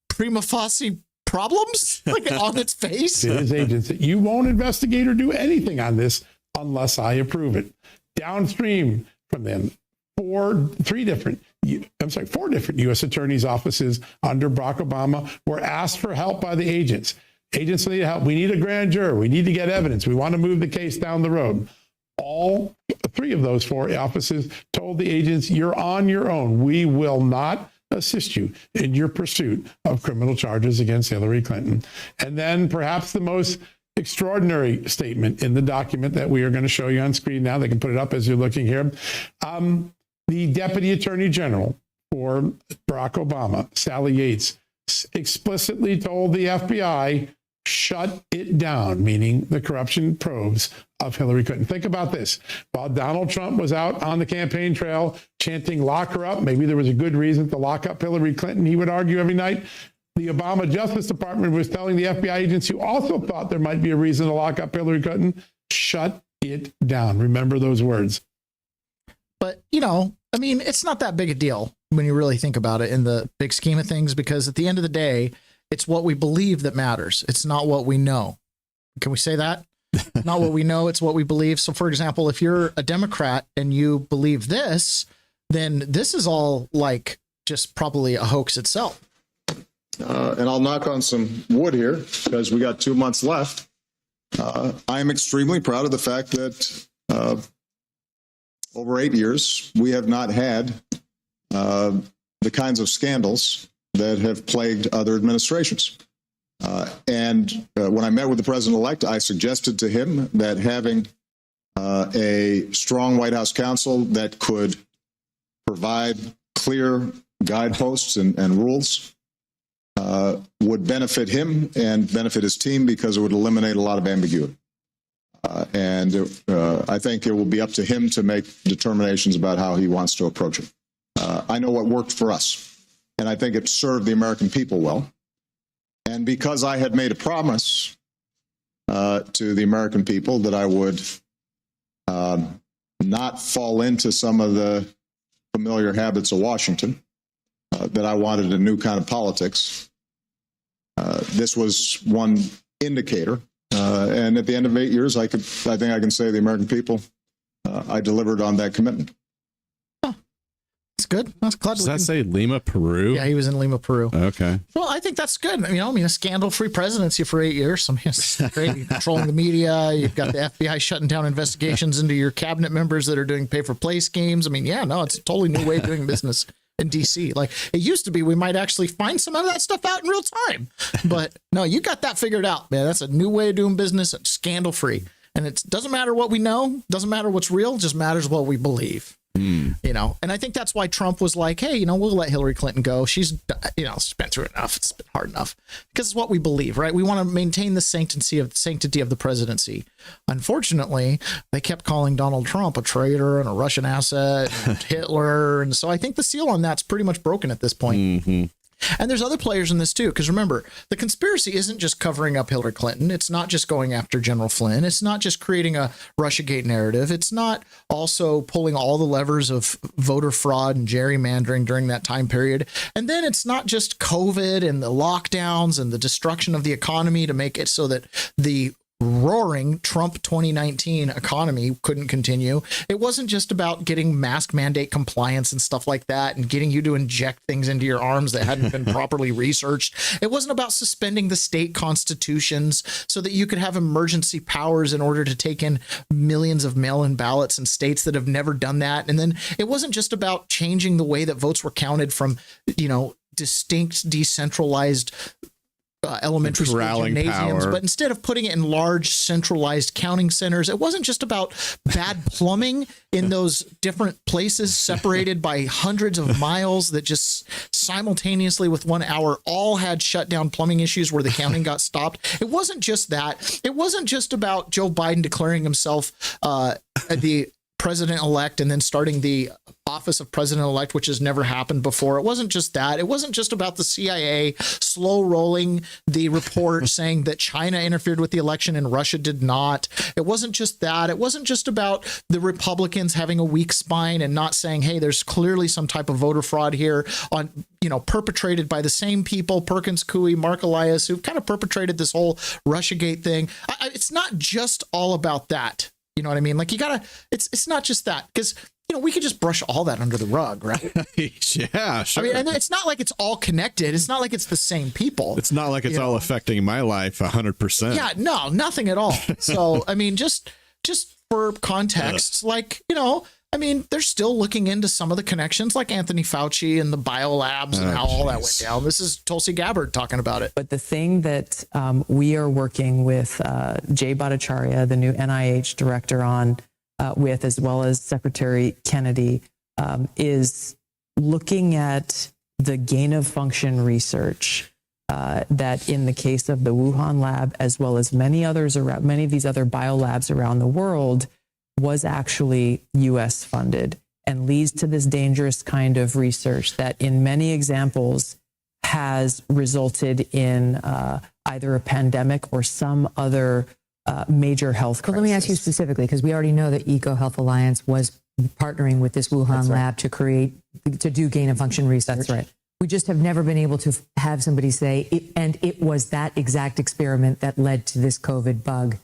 prima facie problems? Like, on its face? To his agents that you won't investigate or do anything on this unless I approve it. Downstream from them, 4 different U.S. attorneys' offices under Barack Obama were asked for help by the agents. Agents need help. We need a grand juror. We need to get evidence. We want to move the case down the road. All 3 of those 4 offices told the agents, you're on your own. We will not assist you in your pursuit of criminal charges against Hillary Clinton. And then perhaps the most extraordinary statement in the document that we are going to show you on screen now. They can put it up as you're looking here. The Deputy Attorney General for Barack Obama, Sally Yates, explicitly told the FBI, shut it down, meaning the corruption probes of Hillary Clinton. Think about this. While Donald Trump was out on the campaign trail chanting, lock her up, maybe there was a good reason to lock up Hillary Clinton, he would argue every night. The Obama Justice Department was telling the FBI agents who also thought there might be a reason to lock up Hillary Clinton, shut it down. Remember those words. But, I mean, it's not that big a deal when you really think about it in the big scheme of things, because at the end of the day, it's what we believe that matters. It's not what we know. Can we say that? Not what we know, it's what we believe. So, for example, if you're a Democrat and you believe this, then this is all like just probably a hoax itself. And I'll knock on some wood here because we got 2 months left. I am extremely proud of the fact that over 8 years, we have not had the kinds of scandals that have plagued other administrations. And when I met with the president-elect, I suggested to him that having a strong White House counsel that could provide clear guideposts and rules would benefit him and benefit his team because it would eliminate a lot of ambiguity. I think it will be up to him to make determinations about how he wants to approach it. I know what worked for us, and I think it served the American people well. And because I had made a promise to the American people that I would not fall into some of the familiar habits of Washington, that I wanted a new kind of politics, this was one indicator. And at the end of 8 years, I think I can say to the American people, I delivered on that commitment. It's good. That's glad. Does that say Lima, Peru? Yeah, he was in Lima, Peru. Okay. Well, I think that's good. a scandal-free presidency for 8 years. It's great. You're controlling the media. You've got the FBI shutting down investigations into your cabinet members that are doing pay-for-play schemes. It's a totally new way of doing business in D.C. Like it used to be, we might actually find some of that stuff out in real time. But no, you got that figured out, man. That's a new way of doing business. It's scandal-free. And it doesn't matter what we know. Doesn't matter what's real. It just matters what we believe. And I think that's why Trump was like, hey, we'll let Hillary Clinton go. She's, she's been through enough. It's been hard enough because it's what we believe, right? We want to maintain the sanctity of the presidency. Unfortunately, they kept calling Donald Trump a traitor and a Russian asset and Hitler. And so I think the seal on that's pretty much broken at this point. Mm-hmm. And there's other players in this too, because remember, the conspiracy isn't just covering up Hillary Clinton. It's not just going after General Flynn. It's not just creating a Russiagate narrative. It's not also pulling all the levers of voter fraud and gerrymandering during that time period. And then it's not just COVID and the lockdowns and the destruction of the economy to make it so that the roaring Trump 2019 economy couldn't continue. It wasn't just about getting mask mandate compliance and stuff like that and getting you to inject things into your arms that hadn't been properly researched. It wasn't about suspending the state constitutions so that you could have emergency powers in order to take in millions of mail-in ballots in states that have never done that. And then it wasn't just about changing the way that votes were counted from, distinct decentralized elementary school gymnasiums, but instead of putting it in large centralized counting centers, it wasn't just about bad plumbing in those different places separated by hundreds of miles that just simultaneously with 1 hour all had shut down plumbing issues where the counting got stopped. It wasn't just that. It wasn't just about Joe Biden declaring himself the president-elect and then starting the office of president-elect, which has never happened before. It wasn't just that. It wasn't just about the CIA slow rolling the report saying that China interfered with the election and Russia did not. It wasn't just that. It wasn't just about the Republicans having a weak spine and not saying, hey, there's clearly some type of voter fraud here on, perpetrated by the same people, Perkins Coie, Mark Elias, who kind of perpetrated this whole Russiagate thing. It's not just all about that. You know what I mean? Like it's not just that, because, we could just brush all that under the rug, right? Yeah, sure. And it's not like it's all connected. It's not like it's the same people. It's not like it's all affecting my life 100%. Yeah, no, nothing at all. So, just for context, they're still looking into some of the connections like Anthony Fauci and the biolabs and how all that went down. This is Tulsi Gabbard talking about it. But the thing that we are working with Jay Bhattacharya, the new NIH director, on with, as well as Secretary Kennedy, is looking at the gain of function research that in the case of the Wuhan lab, as well as many of these other biolabs around the world, was actually U.S. funded and leads to this dangerous kind of research that in many examples has resulted in either a pandemic or some other major health crisis. But let me ask you specifically, because we already know that EcoHealth Alliance was partnering with this Wuhan lab to do gain of function research. That's right. We just have never been able to have somebody say, it was that exact experiment that led to this COVID bug.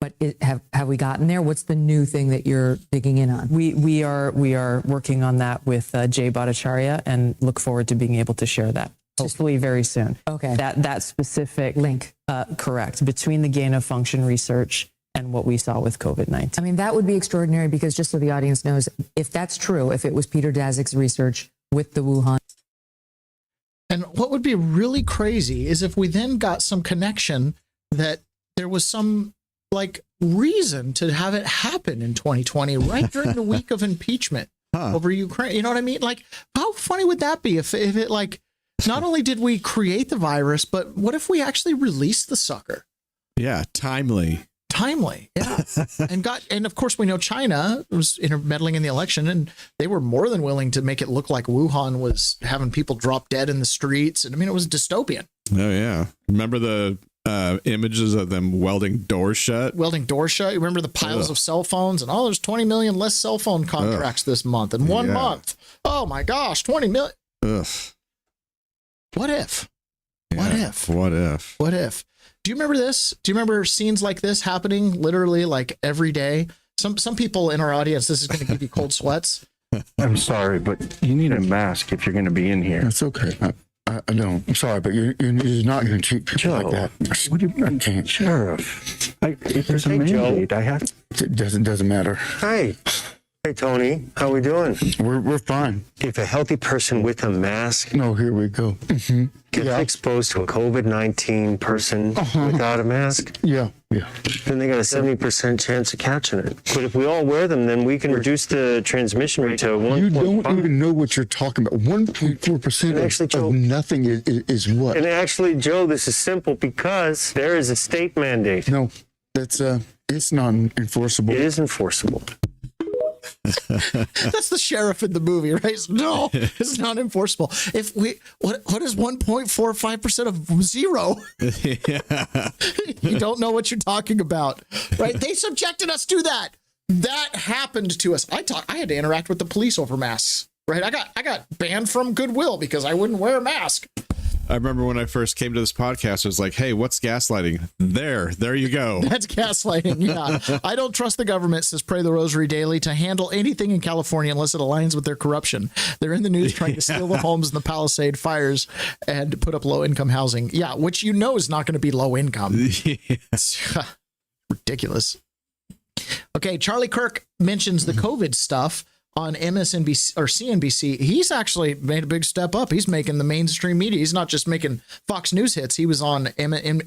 But have we gotten there? What's the new thing that you're digging in on? We are working on that with Jay Bhattacharya and look forward to being able to share that hopefully very soon. Okay. That specific link, correct, between the gain of function research and what we saw with COVID-19. I mean, that would be extraordinary because just so the audience knows, if that's true, if it was Peter Daszak's research with the Wuhan. And what would be really crazy is if we then got some connection that there was some reason to have it happen in 2020, right during the week of impeachment over Ukraine. You know what I mean? How funny would that be if it not only did we create the virus, but what if we actually released the sucker? Yeah, timely, yeah. And of course we know China was intermeddling in the election, and they were more than willing to make it look like Wuhan was having people drop dead in the streets. And I mean, it was dystopian. Oh yeah, remember the images of them welding doors shut? You remember the piles of cell phones, and there's 20 million less cell phone contracts this month in 1 month. Oh my gosh, 20 million. Ugh. What if? Yeah, what if? Do you remember this? Do you remember scenes like this happening literally every day? Some people in our audience, this is going to give you cold sweats. I'm sorry, but you need a mask if you're going to be in here. That's okay. I know. I'm sorry, but you're not going to treat people like that. What do you? I can't, Sheriff. There's a mandate. I have. It doesn't matter. Hey, Tony, how we doing? We're fine. If a healthy person with a mask, here we go. gets exposed to a COVID-19 person without a mask, then they got a 70% chance of catching it. But if we all wear them, then we can reduce the transmission rate to 1.5. You don't even know what you're talking about. 1.4% of nothing is what? And actually, Joe, this is simple because there is a state mandate. No, that's it's not enforceable. It is enforceable. That's the sheriff in the movie, right? No, it's not enforceable. If what is 1.45% of zero? You don't know what you're talking about, right? They subjected us to that. That happened to us. I had to interact with the police over masks, right? I got banned from Goodwill because I wouldn't wear a mask. I remember when I first came to this podcast, I was like, hey, what's gaslighting? There you go. That's gaslighting, yeah. I don't trust the government, says Pray the Rosary Daily, to handle anything in California unless it aligns with their corruption. They're in the news trying to steal the homes in the Palisade fires and put up low-income housing. Yeah, which you know is not going to be low income. It's ridiculous. Okay, Charlie Kirk mentions the COVID stuff on MSNBC or CNBC. He's actually made a big step up. He's making the mainstream media. He's not just making Fox News hits. He was on, I think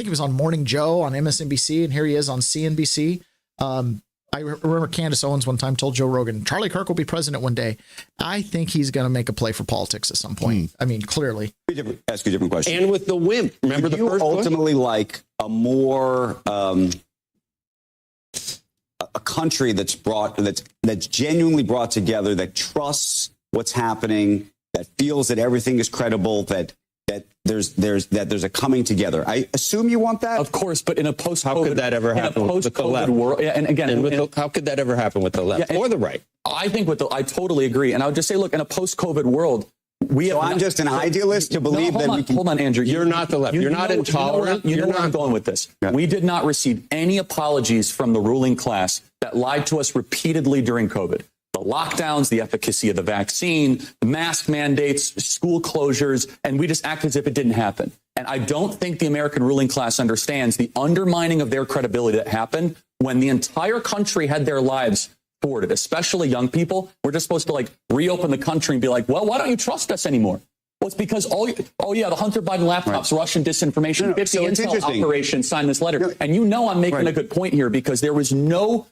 he was on Morning Joe on MSNBC, and here he is on CNBC. I remember Candace Owens one time told Joe Rogan, Charlie Kirk will be president one day. I think he's going to make a play for politics at some point. I mean, clearly. Ask you a different question. And with the wimp, remember the first one? Ultimately like a more... a country that's genuinely brought together, that trusts what's happening, that feels that everything is credible, that there's a coming together. I assume you want that. Of course, but in a post-COVID, how could that ever happen with the left? World, yeah, and again, how could that ever happen with the left or the right? I think I totally agree, and I would just say, look, in a post-COVID world. I'm just an idealist to believe that we can... Hold on, Andrew. You're not the left. You're not intolerant. You know where I'm going with this. Yeah. We did not receive any apologies from the ruling class that lied to us repeatedly during COVID. The lockdowns, the efficacy of the vaccine, the mask mandates, school closures, and we just act as if it didn't happen. And I don't think the American ruling class understands the undermining of their credibility that happened when the entire country had their lives forwarded, especially young people. We're just supposed to reopen the country and be like, well, why don't you trust us anymore? Well, it's because the Hunter Biden laptops, Russian disinformation, 50 intel operations signed this letter. And I'm making a good point here because there was no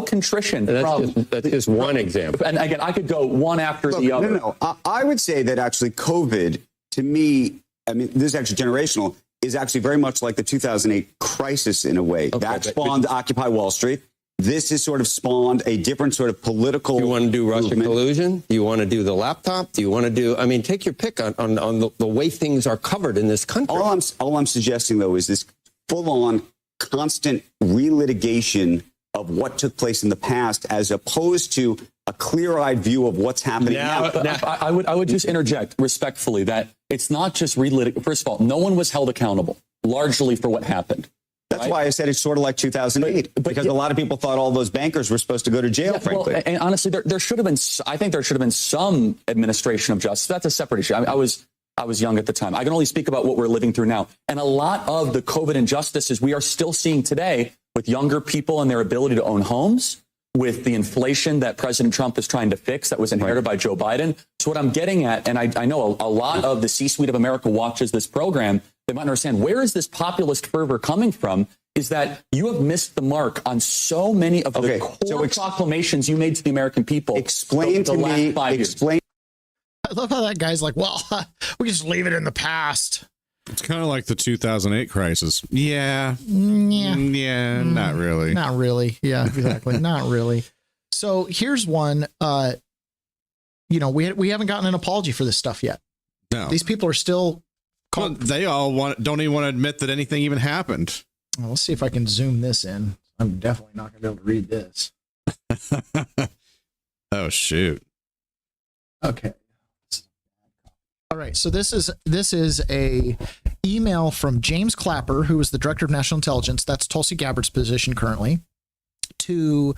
contrition. That's just one example. And again, I could go one after the other. No. I would say that actually COVID, to me, I mean, this is actually generational, is actually very much like the 2008 crisis in a way. Okay, that spawned Occupy Wall Street. This has sort of spawned a different sort of political. You want to do Russian collusion? Do you want to do the laptop? Do you want to do? I mean, take your pick on the way things are covered in this country. All I'm suggesting though is this full-on constant relitigation of what took place in the past, as opposed to a clear-eyed view of what's happening now. I would just interject respectfully that it's not just First of all, no one was held accountable largely for what happened. That's why I said it's sort of like 2008, because a lot of people thought all those bankers were supposed to go to jail, frankly. Well, and honestly, there should have been, I think there should have been some administration of justice. That's a separate issue. I was young at the time. I can only speak about what we're living through now. And a lot of the COVID injustices we are still seeing today with younger people and their ability to own homes, with the inflation that President Trump is trying to fix that was inherited by Joe Biden. So what I'm getting at, and I know a lot of the C-suite of America watches this program, they might understand, where is this populist fervor coming from, is that you have missed the mark on so many of the core proclamations you made to the American people. Explain to me, explain. I love how that guy's like, well, we just leave it in the past. It's kind of like the 2008 crisis. Yeah, not really. Not really. Yeah, exactly. Not really. So here's one. We haven't gotten an apology for this stuff yet. No, these people are still. They all don't even want to admit that anything even happened. Well, let's see if I can zoom this in. I'm definitely not going to be able to read this. Oh shoot. Okay. All right, so this is a email from James Clapper, who is the director of national intelligence. That's Tulsi Gabbard's position currently, to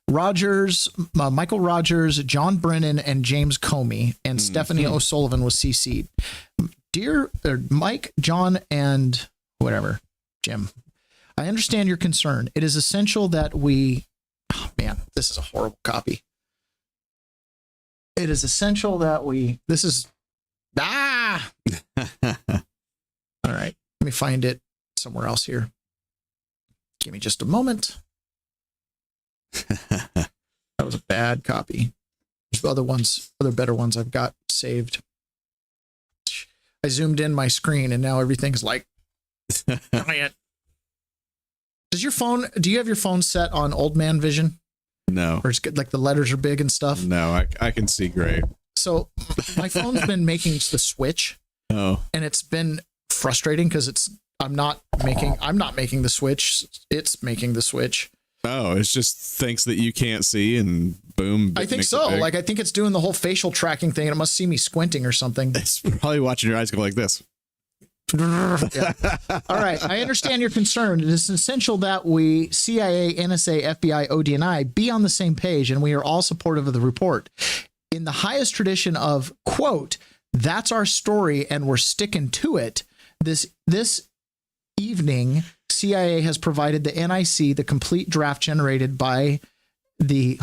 Rogers, Michael Rogers, John Brennan, and James Comey, and Stephanie O'Sullivan was CC'd. Dear Mike, John, and whatever, Jim, I understand your concern. It is essential that we. Oh man, this is a horrible copy. It is essential that we. This is. All right, let me find it somewhere else here. Give me just a moment. That was a bad copy. There's other better ones I've got saved. I zoomed in my screen and now everything's like giant. Do you have your phone set on old man vision? No. Or it's good, like the letters are big and stuff? No, I can see great. So my phone's been making the switch. Oh. And it's been frustrating because I'm not making the switch. It's making the switch. Oh, it just thinks that you can't see and boom. I think so. Like, I think it's doing the whole facial tracking thing and it must see me squinting or something. It's probably watching your eyes go like this. Yeah. All right. I understand your concern. It is essential that we, CIA, NSA, FBI, ODNI, be on the same page, and we are all supportive of the report. In the highest tradition of, quote, that's our story and we're sticking to it, this evening, CIA has provided the NIC the complete draft generated by the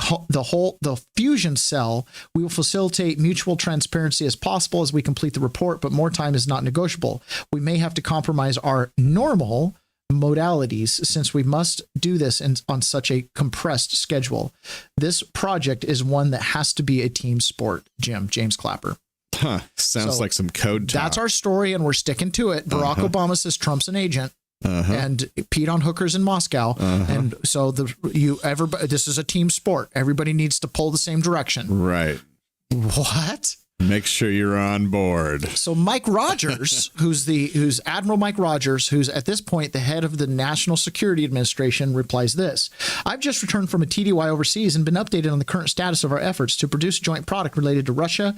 fusion cell. We will facilitate mutual transparency as possible as we complete the report, but more time is not negotiable. We may have to compromise our normal modalities since we must do this on such a compressed schedule. This project is one that has to be a team sport, James Clapper. Huh. Sounds like some code talk. That's our story, and we're sticking to it. Barack Obama says Trump's an agent. And peed on hookers in Moscow. And so this is a team sport. Everybody needs to pull the same direction. Right. What? Make sure you're on board. So Mike Rogers, who's Admiral Mike Rogers, who's at this point the head of the National Security Administration, replies this: I've just returned from a TDY overseas and been updated on the current status of our efforts to produce a joint product related to Russia,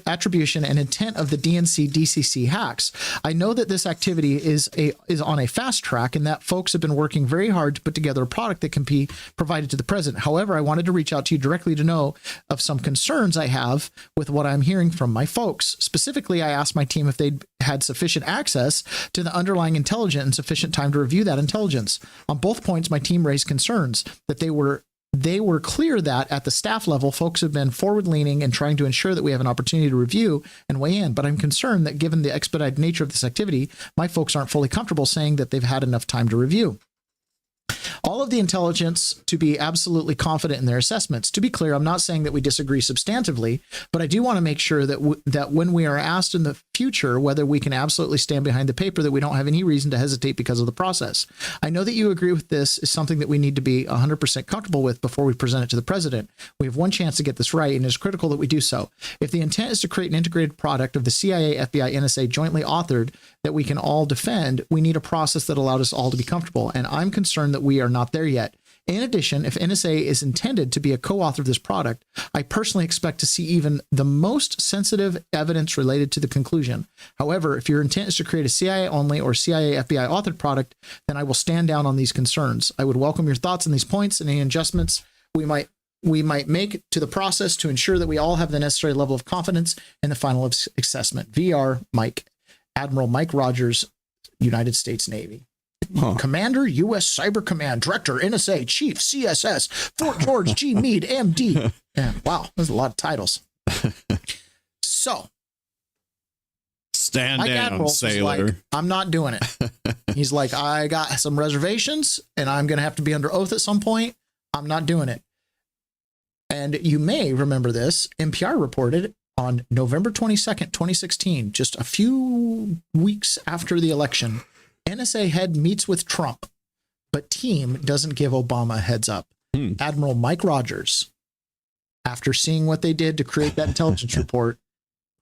attribution, and intent of the DNC DCC hacks. I know that this activity is on a fast track and that folks have been working very hard to put together a product that can be provided to the president. However, I wanted to reach out to you directly to know of some concerns I have with what I'm hearing from my folks. Specifically, I asked my team if they'd had sufficient access to the underlying intelligence and sufficient time to review that intelligence. On both points, my team raised concerns that they were clear that at the staff level, folks have been forward-leaning and trying to ensure that we have an opportunity to review and weigh in. But I'm concerned that given the expedited nature of this activity, my folks aren't fully comfortable saying that they've had enough time to review. all of the intelligence to be absolutely confident in their assessments. To be clear, I'm not saying that we disagree substantively, but I do want to make sure that that when we are asked in the future whether we can absolutely stand behind the paper, that we don't have any reason to hesitate because of the process. I know that you agree with this is something that we need to be 100% comfortable with before we present it to the president. We have one chance to get this right, and it's critical that we do so. If the intent is to create an integrated product of the CIA, FBI, NSA jointly authored that we can all defend, we need a process that allowed us all to be comfortable. And I'm concerned that we are not there yet. In addition, if NSA is intended to be a co-author of this product, I personally expect to see even the most sensitive evidence related to the conclusion. However, if your intent is to create a CIA only or CIA FBI authored product, then I will stand down on these concerns. I would welcome your thoughts on these points and any adjustments we might make to the process to ensure that we all have the necessary level of confidence in the final assessment. VR Mike, Admiral Mike Rogers, United States Navy. Commander, U.S. Cyber Command, Director, NSA, Chief, CSS, Fort George G. Meade, MD. Yeah, wow, there's a lot of titles. So, stand Mike down, Admiral was sailor. like, I'm not doing it. He's like, I got some reservations, and I'm going to have to be under oath at some point. I'm not doing it. And you may remember this. NPR reported on November 22nd, 2016, just a few weeks after the election, NSA head meets with Trump, but team doesn't give Obama a heads up. Admiral Mike Rogers, after seeing what they did to create that intelligence report,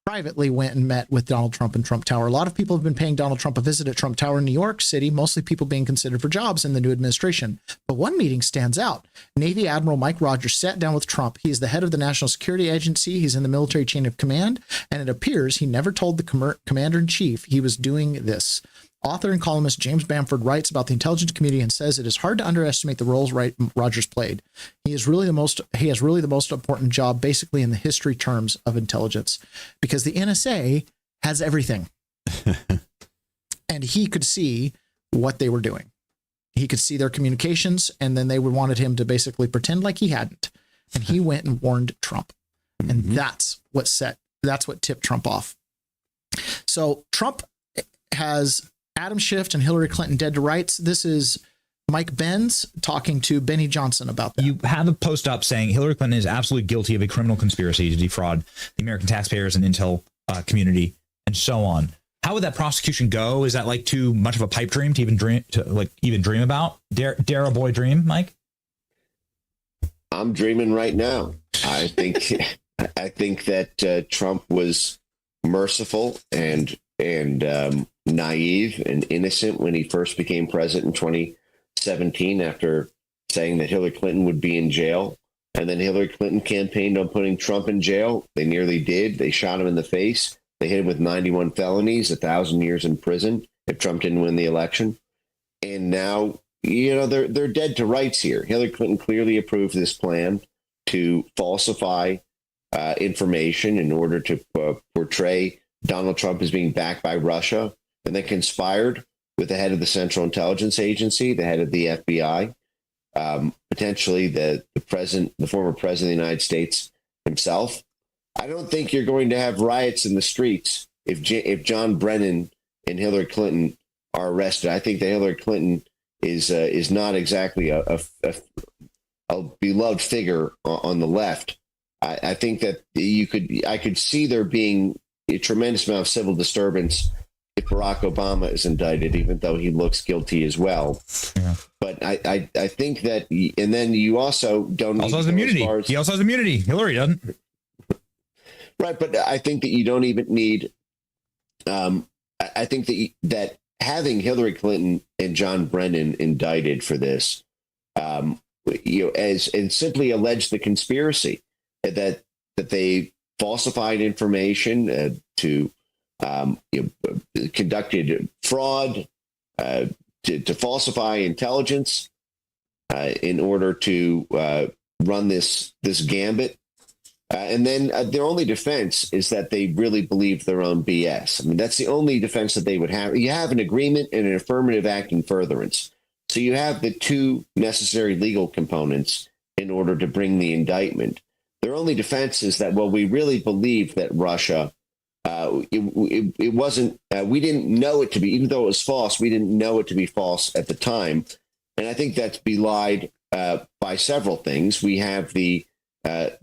privately went and met with Donald Trump in Trump Tower. A lot of people have been paying Donald Trump a visit at Trump Tower in New York City, mostly people being considered for jobs in the new administration. But one meeting stands out. Navy Admiral Mike Rogers sat down with Trump. He is the head of the National Security Agency. He's in the military chain of command, and it appears he never told the commander-in-chief he was doing this. Author and columnist James Bamford writes about the intelligence community and says it is hard to underestimate the roles Rogers played. He has really the most important job, basically in the history terms of intelligence, because the NSA has everything, and he could see what they were doing. He could see their communications, and then they wanted him to basically pretend like he hadn't. And he went and warned Trump, and that's what tipped Trump off. So Trump has Adam Schiff and Hillary Clinton dead to rights. This is Mike Benz talking to Benny Johnson about that. You have a post up saying Hillary Clinton is absolutely guilty of a criminal conspiracy to defraud the American taxpayers and intel community and so on. How would that prosecution go? Is that like too much of a pipe dream to even dream about? Dare a boy dream, Mike? I'm dreaming right now. I think that Trump was merciful and naive and innocent when he first became president in 2017 after saying that Hillary Clinton would be in jail. And then Hillary Clinton campaigned on putting Trump in jail. They nearly did. They shot him in the face. They hit him with 91 felonies, 1,000 years in prison if Trump didn't win the election. And now, they're dead to rights here. Hillary Clinton clearly approved this plan to falsify information in order to portray Donald Trump as being backed by Russia, and then conspired with the head of the Central Intelligence Agency, the head of the FBI, potentially the former president of the United States himself. I don't think you're going to have riots in the streets if John Brennan and Hillary Clinton are arrested. I think that Hillary Clinton is not exactly a beloved figure on the left. I think that I could see there being a tremendous amount of civil disturbance if Barack Obama is indicted, even though he looks guilty as well. Yeah. But I think that, and then you also don't need has immunity. He also has immunity. Hillary doesn't. Right, but I think that you don't even need. I think that having Hillary Clinton and John Brennan indicted for this, and simply allege the conspiracy that they falsified information conducted fraud to falsify intelligence in order to run this gambit. And then their only defense is that they really believe their own BS. I mean, that's the only defense that they would have. You have an agreement and an affirmative act in furtherance. So you have the two necessary legal components in order to bring the indictment. Their only defense is that, well, we really believe that Russia, it wasn't, we didn't know it to be, even though it was false, we didn't know it to be false at the time. And I think that's belied by several things. We have the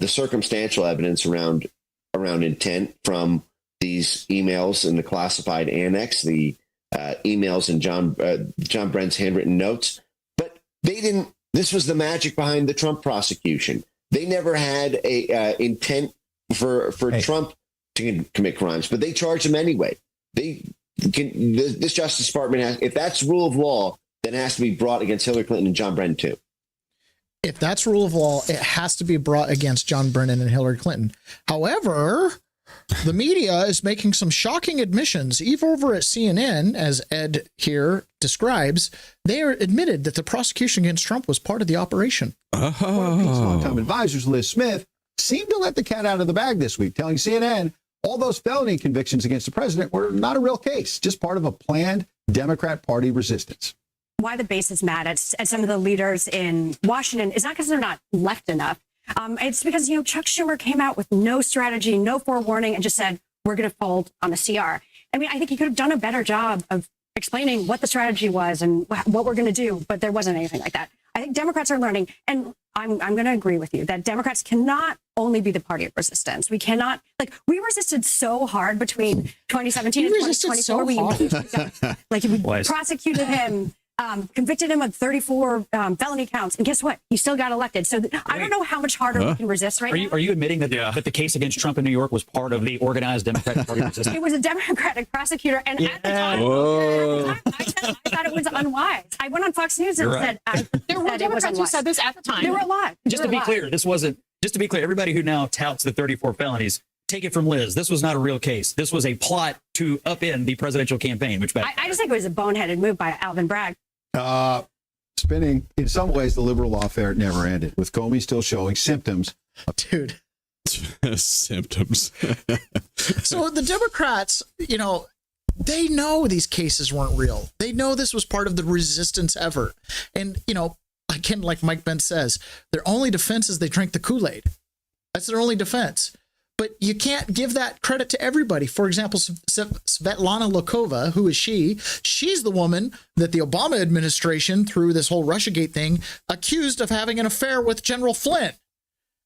circumstantial evidence around intent from these emails in the classified annex, the emails in John Brenn's handwritten notes. But they didn't. This was the magic behind the Trump prosecution. They never had a intent for Trump to commit crimes, but they charged him anyway. This Justice Department has, if that's rule of law, then it has to be brought against Hillary Clinton and John Brennan too. If that's rule of law, it has to be brought against John Brennan and Hillary Clinton. However, the media is making some shocking admissions. Even over at CNN, as Ed here describes, they are admitted that the prosecution against Trump was part of the operation. Longtime advisors Liz Smith seemed to let the cat out of the bag this week, telling CNN all those felony convictions against the president were not a real case, just part of a planned Democrat Party resistance. Why the base is mad at some of the leaders in Washington is not because they're not left enough. It's because, Chuck Schumer came out with no strategy, no forewarning, and just said, we're going to fold on the CR. I mean, I think he could have done a better job of explaining what the strategy was and what we're going to do, but there wasn't anything like that. I think Democrats are learning, and I'm going to agree with you, that Democrats cannot only be the party of resistance. We cannot, we resisted so hard between 2017 and 2024. We prosecuted him. Convicted him of 34 felony counts, and guess what? He still got elected. So I don't know how much harder we can resist right now. Are you admitting that that the case against Trump in New York was part of the organized Democratic Party resistance? It was a Democratic prosecutor, and at the time, I thought it was unwise. I went on Fox News and said there were Democrats who said this at the time. There were a lot. Just to be clear, this wasn't. Just to be clear, everybody who now touts the 34 felonies. Take it from Liz. This was not a real case. This was a plot to upend the presidential campaign. Which I just think it was a boneheaded move by Alvin Bragg. Spinning, in some ways, the liberal lawfare never ended, with Comey still showing symptoms. Dude. Symptoms. So the Democrats, they know these cases weren't real. They know this was part of the resistance effort. And, again, like Mike Pence says, their only defense is they drank the Kool-Aid. That's their only defense. But you can't give that credit to everybody. For example, Svetlana Lokova, who is she? She's the woman that the Obama administration, through this whole Russiagate thing, accused of having an affair with General Flynn.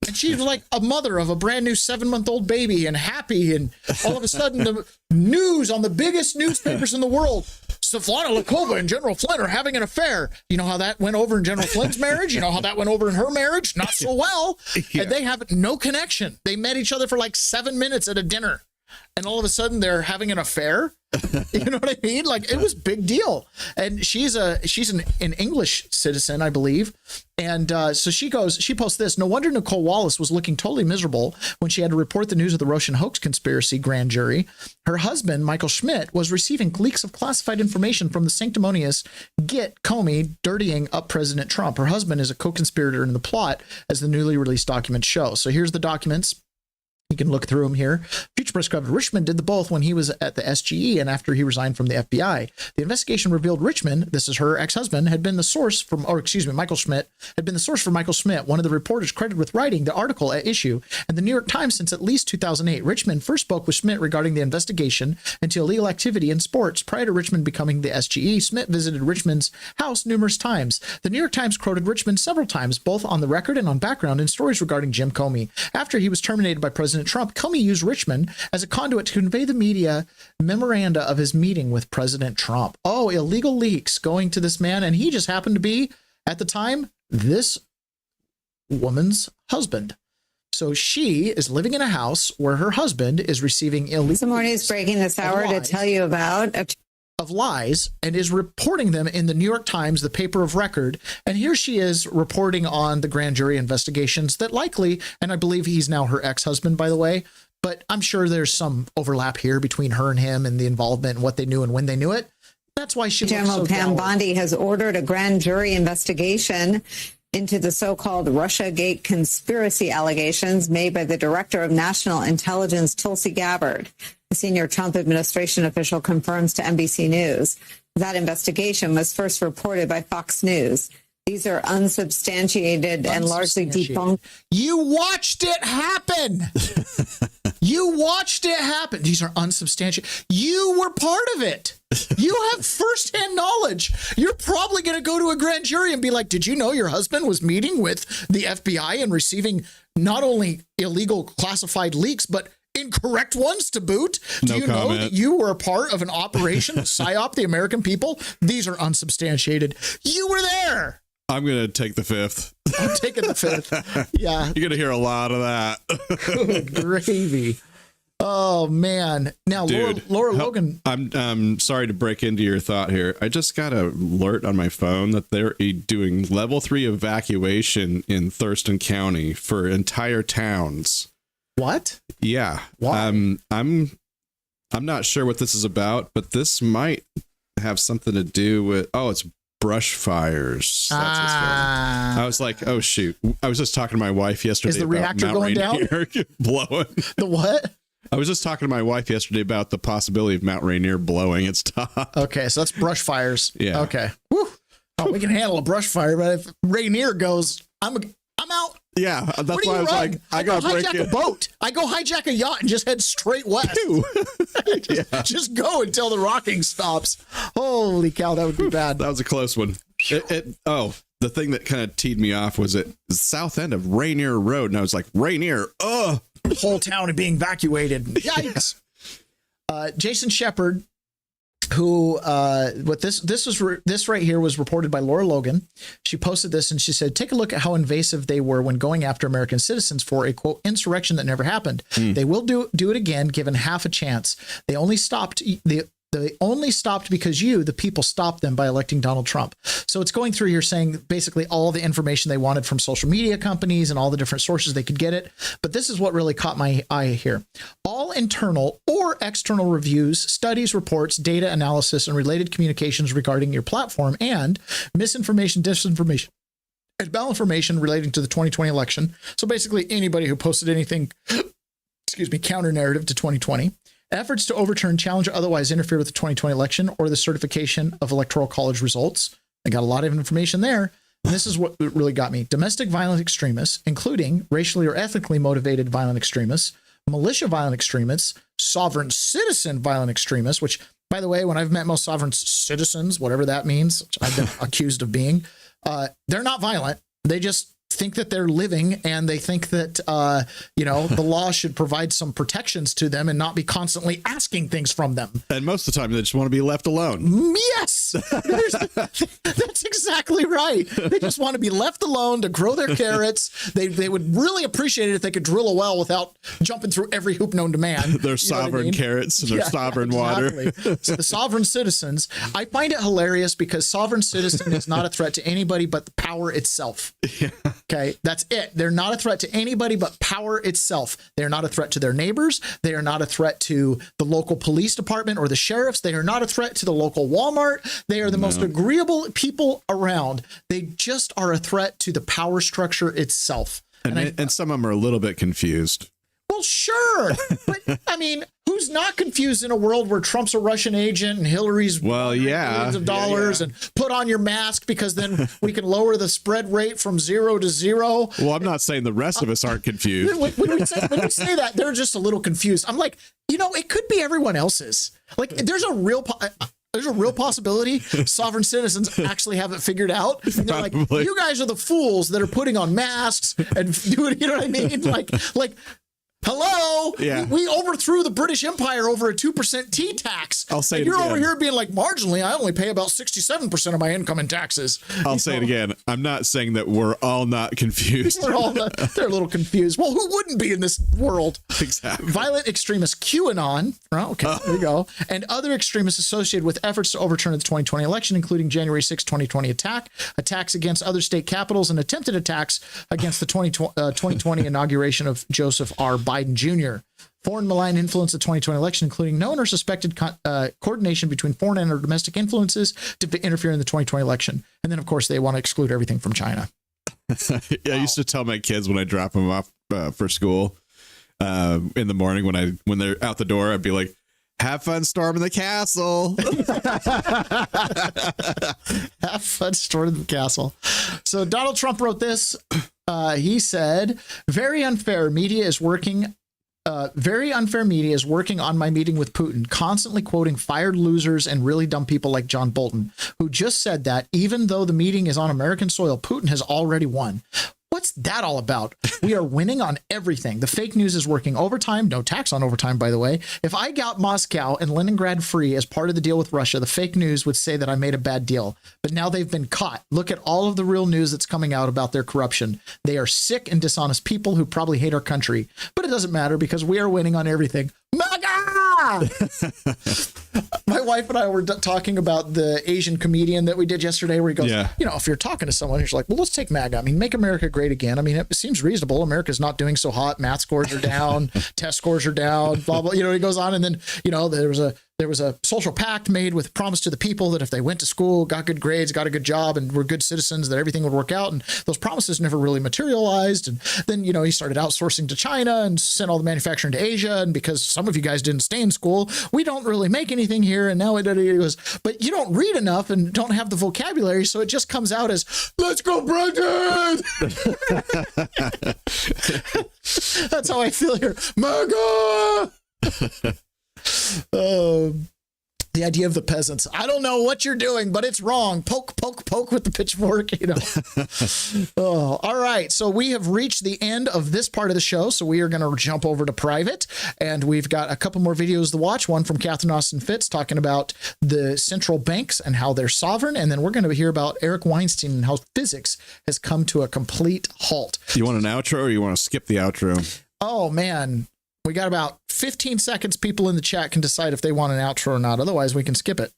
And she was like a mother of a brand new 7-month-old baby and happy. And all of a sudden, the news on the biggest newspapers in the world, Svetlana Lokova and General Flynn are having an affair. You know how that went over in General Flynn's marriage? You know how that went over in her marriage? Not so well. Yeah. And they have no connection. They met each other for like 7 minutes at a dinner. And all of a sudden they're having an affair. You know what I mean? It was a big deal. And she's an English citizen, I believe. And so she posts this. No wonder Nicole Wallace was looking totally miserable when she had to report the news of the Russian hoax conspiracy grand jury. Her husband, Michael Schmidt, was receiving leaks of classified information from the sanctimonious Comey dirtying up President Trump. Her husband is a co-conspirator in the plot, as the newly released documents show. So here's the documents. You can look through them here. Future Press Club Richmond did the both when he was at the SGE and after he resigned from the FBI. The investigation revealed Richmond, this is her ex-husband, had been the source from, Michael Schmidt, had been the source for Michael Schmidt, one of the reporters credited with writing the article at issue, and the New York Times since at least 2008. Richmond first spoke with Schmidt regarding the investigation into illegal activity in sports. Prior to Richmond becoming the SGE, Schmidt visited Richmond's house numerous times. The New York Times quoted Richmond several times, both on the record and on background in stories regarding Jim Comey. After he was terminated by President Trump, Comey used Richmond as a conduit to convey the media memoranda of his meeting with President Trump. Oh, illegal leaks going to this man, and he just happened to be, at the time, this woman's husband. So she is living in a house where her husband is receiving illegal. Someone is breaking this hour to tell you about of lies and is reporting them in the New York Times, the paper of record. And here she is reporting on the grand jury investigations that likely, and I believe he's now her ex-husband, by the way, but I'm sure there's some overlap here between her and him and the involvement and what they knew and when they knew it. That's why she General looks so Pam Bondi has ordered a grand jury investigation into the so-called Russiagate conspiracy allegations made by the Director of National Intelligence, Tulsi Gabbard. A senior Trump administration official confirms to NBC News. That investigation was first reported by Fox News. These are unsubstantiated and largely debunked. You watched it happen. You watched it happen. These are unsubstantiated. You were part of it. You have firsthand knowledge. You're probably going to go to a grand jury and be like, did you know your husband was meeting with the FBI and receiving not only illegal classified leaks, but incorrect ones to boot? Do you know that you were a part of an operation to psyop the American people? These are unsubstantiated. You were there. I'm going to take the fifth. I'm taking the fifth. Yeah. You're going to hear a lot of that. Good gravy. Oh, man. Now, Dude, Laura Logan. I'm sorry to break into your thought here. I just got an alert on my phone that they're doing level 3 evacuation in Thurston County for entire towns. What? Yeah. Why? I'm not sure what this is about, but this might have something to do with, it's brush fires. That's what's going on. I was like, oh shoot. I was just talking to my wife yesterday. Is the about reactor Mount going Rainier blowing. The what? I was just talking to my wife yesterday about the possibility of Mount Rainier blowing its top. Okay, so that's brush fires. Yeah. Okay. Whew. Oh, we can handle a brush fire, but if Rainier goes, I'm out. Yeah, that's Where do why you I was run? like, I got to break hijack it. a boat. I go hijack a yacht and just head straight west. Just go until the rocking stops. Holy cow, that would be bad. That was a close one. The thing that kind of teed me off was at the south end of Rainier Road, and I was like, Rainier, whole town being evacuated. Yikes. Jason Shepard, who this right here was reported by Laura Logan. She posted this and she said, take a look at how invasive they were when going after American citizens for a quote insurrection that never happened. They will do it again given half a chance. They only stopped because the people, stopped them by electing Donald Trump. So it's going through here saying basically all the information they wanted from social media companies and all the different sources they could get it. But this is what really caught my eye here. All internal or external reviews, studies, reports, data analysis, and related communications regarding your platform and misinformation, disinformation, and malinformation relating to the 2020 election. So basically anybody who posted anything, counter narrative to 2020. Efforts to overturn, challenge, or otherwise interfere with the 2020 election or the certification of electoral college results. I got a lot of information there. And this is what really got me. Domestic violent extremists, including racially or ethnically motivated violent extremists, militia violent extremists, sovereign citizen violent extremists, which, by the way, when I've met most sovereign citizens, whatever that means, which I've been accused of being, they're not violent. They just think that they're living, and they think that the law should provide some protections to them and not be constantly asking things from them. And most of the time they just want to be left alone. Yes, that's exactly right. They just want to be left alone to grow their carrots. They would really appreciate it if they could drill a well without jumping through every hoop known to man. Their sovereign carrots and their sovereign water. So the sovereign citizens, I find it hilarious because sovereign citizen is not a threat to anybody but the power itself. Yeah. Okay, that's it. They're not a threat to anybody but power itself. They're not a threat to their neighbors. They are not a threat to the local police department or the sheriffs. They are not a threat to the local Walmart. They are the most agreeable people around. They just are a threat to the power structure itself. And some of them are a little bit confused. Well, sure. But I mean, who's not confused in a world where Trump's a Russian agent and Hillary's millions of dollars and put on your mask because then we can lower the spread rate from 0 to 0. Well, I'm not saying the rest of us aren't confused. When we say that, they're just a little confused. I'm like, it could be everyone else's. Like, there's a real possibility sovereign citizens actually have it figured out. And they're like, you guys are the fools that are putting on masks and doing, you know what I mean? Like, hello, we overthrew the British Empire over a 2% tea tax. I'll say and it you're again. over here being like, marginally, I only pay about 67% of my income in taxes. I'll say it again. I'm not saying that we're all not confused. They're a little confused. Well, who wouldn't be in this world? Exactly. Violent extremist QAnon. Oh, okay, there you go. And other extremists associated with efforts to overturn the 2020 election, including January 6, 2020 attacks against other state capitals, and attempted attacks against the 2020 inauguration of Joseph R. Biden Jr. Foreign malign influence of the 2020 election, including known or suspected coordination between foreign and domestic influences to interfere in the 2020 election. And then, of course, they want to exclude everything from China. I used to tell my kids when I drop them off for school in the morning when they're out the door, I'd be like, have fun storming the castle. Have fun storming the castle. So Donald Trump wrote this. He said, very unfair. Media is working very unfair media is working on my meeting with Putin, constantly quoting fired losers and really dumb people like John Bolton, who just said that even though the meeting is on American soil, Putin has already won. What's that all about? We are winning on everything. The fake news is working overtime. No tax on overtime, by the way. If I got Moscow and Leningrad free as part of the deal with Russia, the fake news would say that I made a bad deal. But now they've been caught. Look at all of the real news that's coming out about their corruption. They are sick and dishonest people who probably hate our country. But it doesn't matter because we are winning on everything. MAGA! My wife and I were talking about the Asian comedian that we did yesterday where he goes, you know, if you're talking to someone who's like, well, let's take MAGA. I mean, make America great again. I mean, it seems reasonable. America's not doing so hot. Math scores are down. Test scores are down. Blah, blah. You know, he goes on. And then, you know, there was a social pact made with promise to the people that if they went to school, got good grades, got a good job, and were good citizens, that everything would work out. And those promises never really materialized. And then, you know, he started outsourcing to China and sent all the manufacturing to Asia. And because some of you guys didn't stay in school, we don't really make anything here. And now he goes, but you don't read enough and don't have the vocabulary. So it just comes out as, let's go, Brandon. That's how I feel here. MAGA! The idea of the peasants. I don't know what you're doing, but it's wrong. Poke, poke, poke with the pitchfork, you know. All right. So we have reached the end of this part of the show. So we are going to jump over to private. And we've got a couple more videos to watch. One from Catherine Austin Fitts talking about the central banks and how they're sovereign. And then we're going to hear about Eric Weinstein and how physics has come to a complete halt. You want an outro or you want to skip the outro? Oh, man. We got about 15 seconds. People in the chat can decide if they want an outro or not. Otherwise, we can skip it.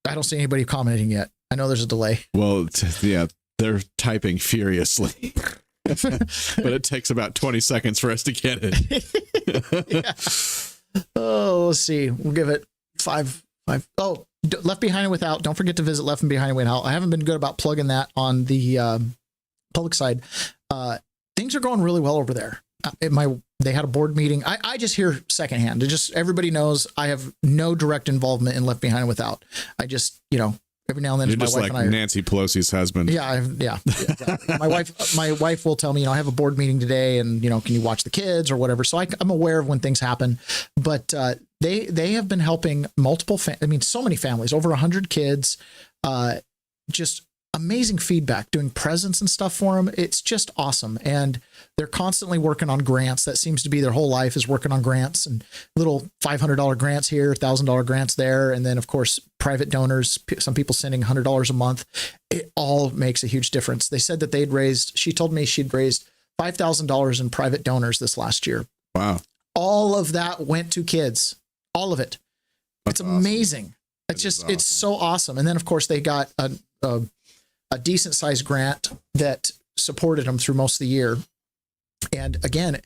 I don't see anybody commenting yet. I know there's a delay. Well, yeah, they're typing furiously. But it takes about 20 seconds for us to get it. Yeah. Oh, let's see. We'll give it five. Oh, Left Behind and Without. Don't forget to visit Left Behind and Without. I haven't been good about plugging that on the public side. Things are going really well over there. They had a board meeting. I just hear secondhand. Everybody knows I have no direct involvement in Left Behind and Without. I just, you know, every now and then You're my just wife like and I. Nancy Pelosi's husband. Yeah, exactly. My wife will tell me, you know, I have a board meeting today, and you know, can you watch the kids or whatever? So I'm aware of when things happen. But they have been helping multiple. So many families, over 100 kids. Just amazing feedback, doing presents and stuff for them. It's just awesome. And they're constantly working on grants. That seems to be their whole life, is working on grants and little $500 grants here, $1,000 grants there. And then of course, private donors, some people sending $100 a month. It all makes a huge difference. They said that she told me she'd raised $5,000 in private donors this last year. Wow. All of that went to kids, all of it. It's amazing. It's so awesome. And then of course they got a decent sized grant that supported them through most of the year. And again,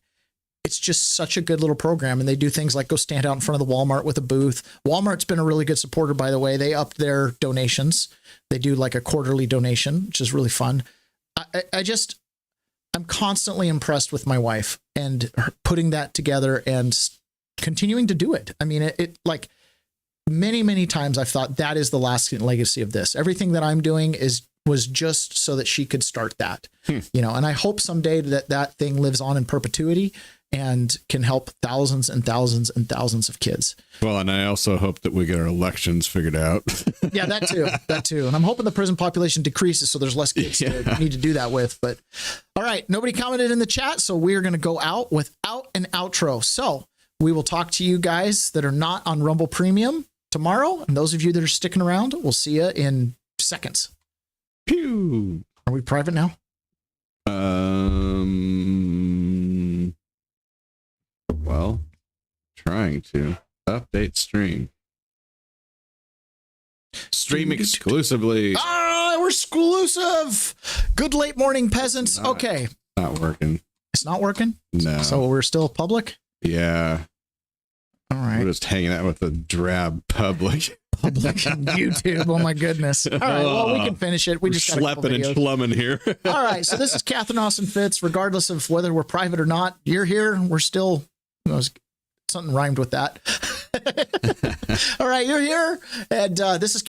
it's just such a good little program. And they do things like go stand out in front of the Walmart with a booth. Walmart's been a really good supporter, by the way. They upped their donations. They do like a quarterly donation, which is really fun. I'm constantly impressed with my wife and her putting that together and continuing to do it. I mean, it like many, many times I've thought that is the lasting legacy of this. Everything that I'm doing was just so that she could start that, you know, and I hope someday that thing lives on in perpetuity and can help thousands and thousands and thousands of kids. Well, and I also hope that we get our elections figured out. Yeah, that too. And I'm hoping the prison population decreases so there's less kids to need to do that with. But all right, nobody commented in the chat, so we're going to go out without an outro. So we will talk to you guys that are not on Rumble Premium tomorrow. And those of you that are sticking around, we'll see you in seconds. Pew. Are we private now? Well, trying to update stream. Stream exclusively. We're exclusive. Good late morning, peasants. Okay. Not working. It's not working? No. So we're still public? Yeah. All right. We're just hanging out with a drab public. Public on YouTube. Oh my goodness. All right. Well, we can finish it. We just got schlepping and schlumming here. All right. So this is Catherine Austin Fitts. Regardless of whether we're private or not, you're here. We're still, something rhymed with that. All right. You're here. And this is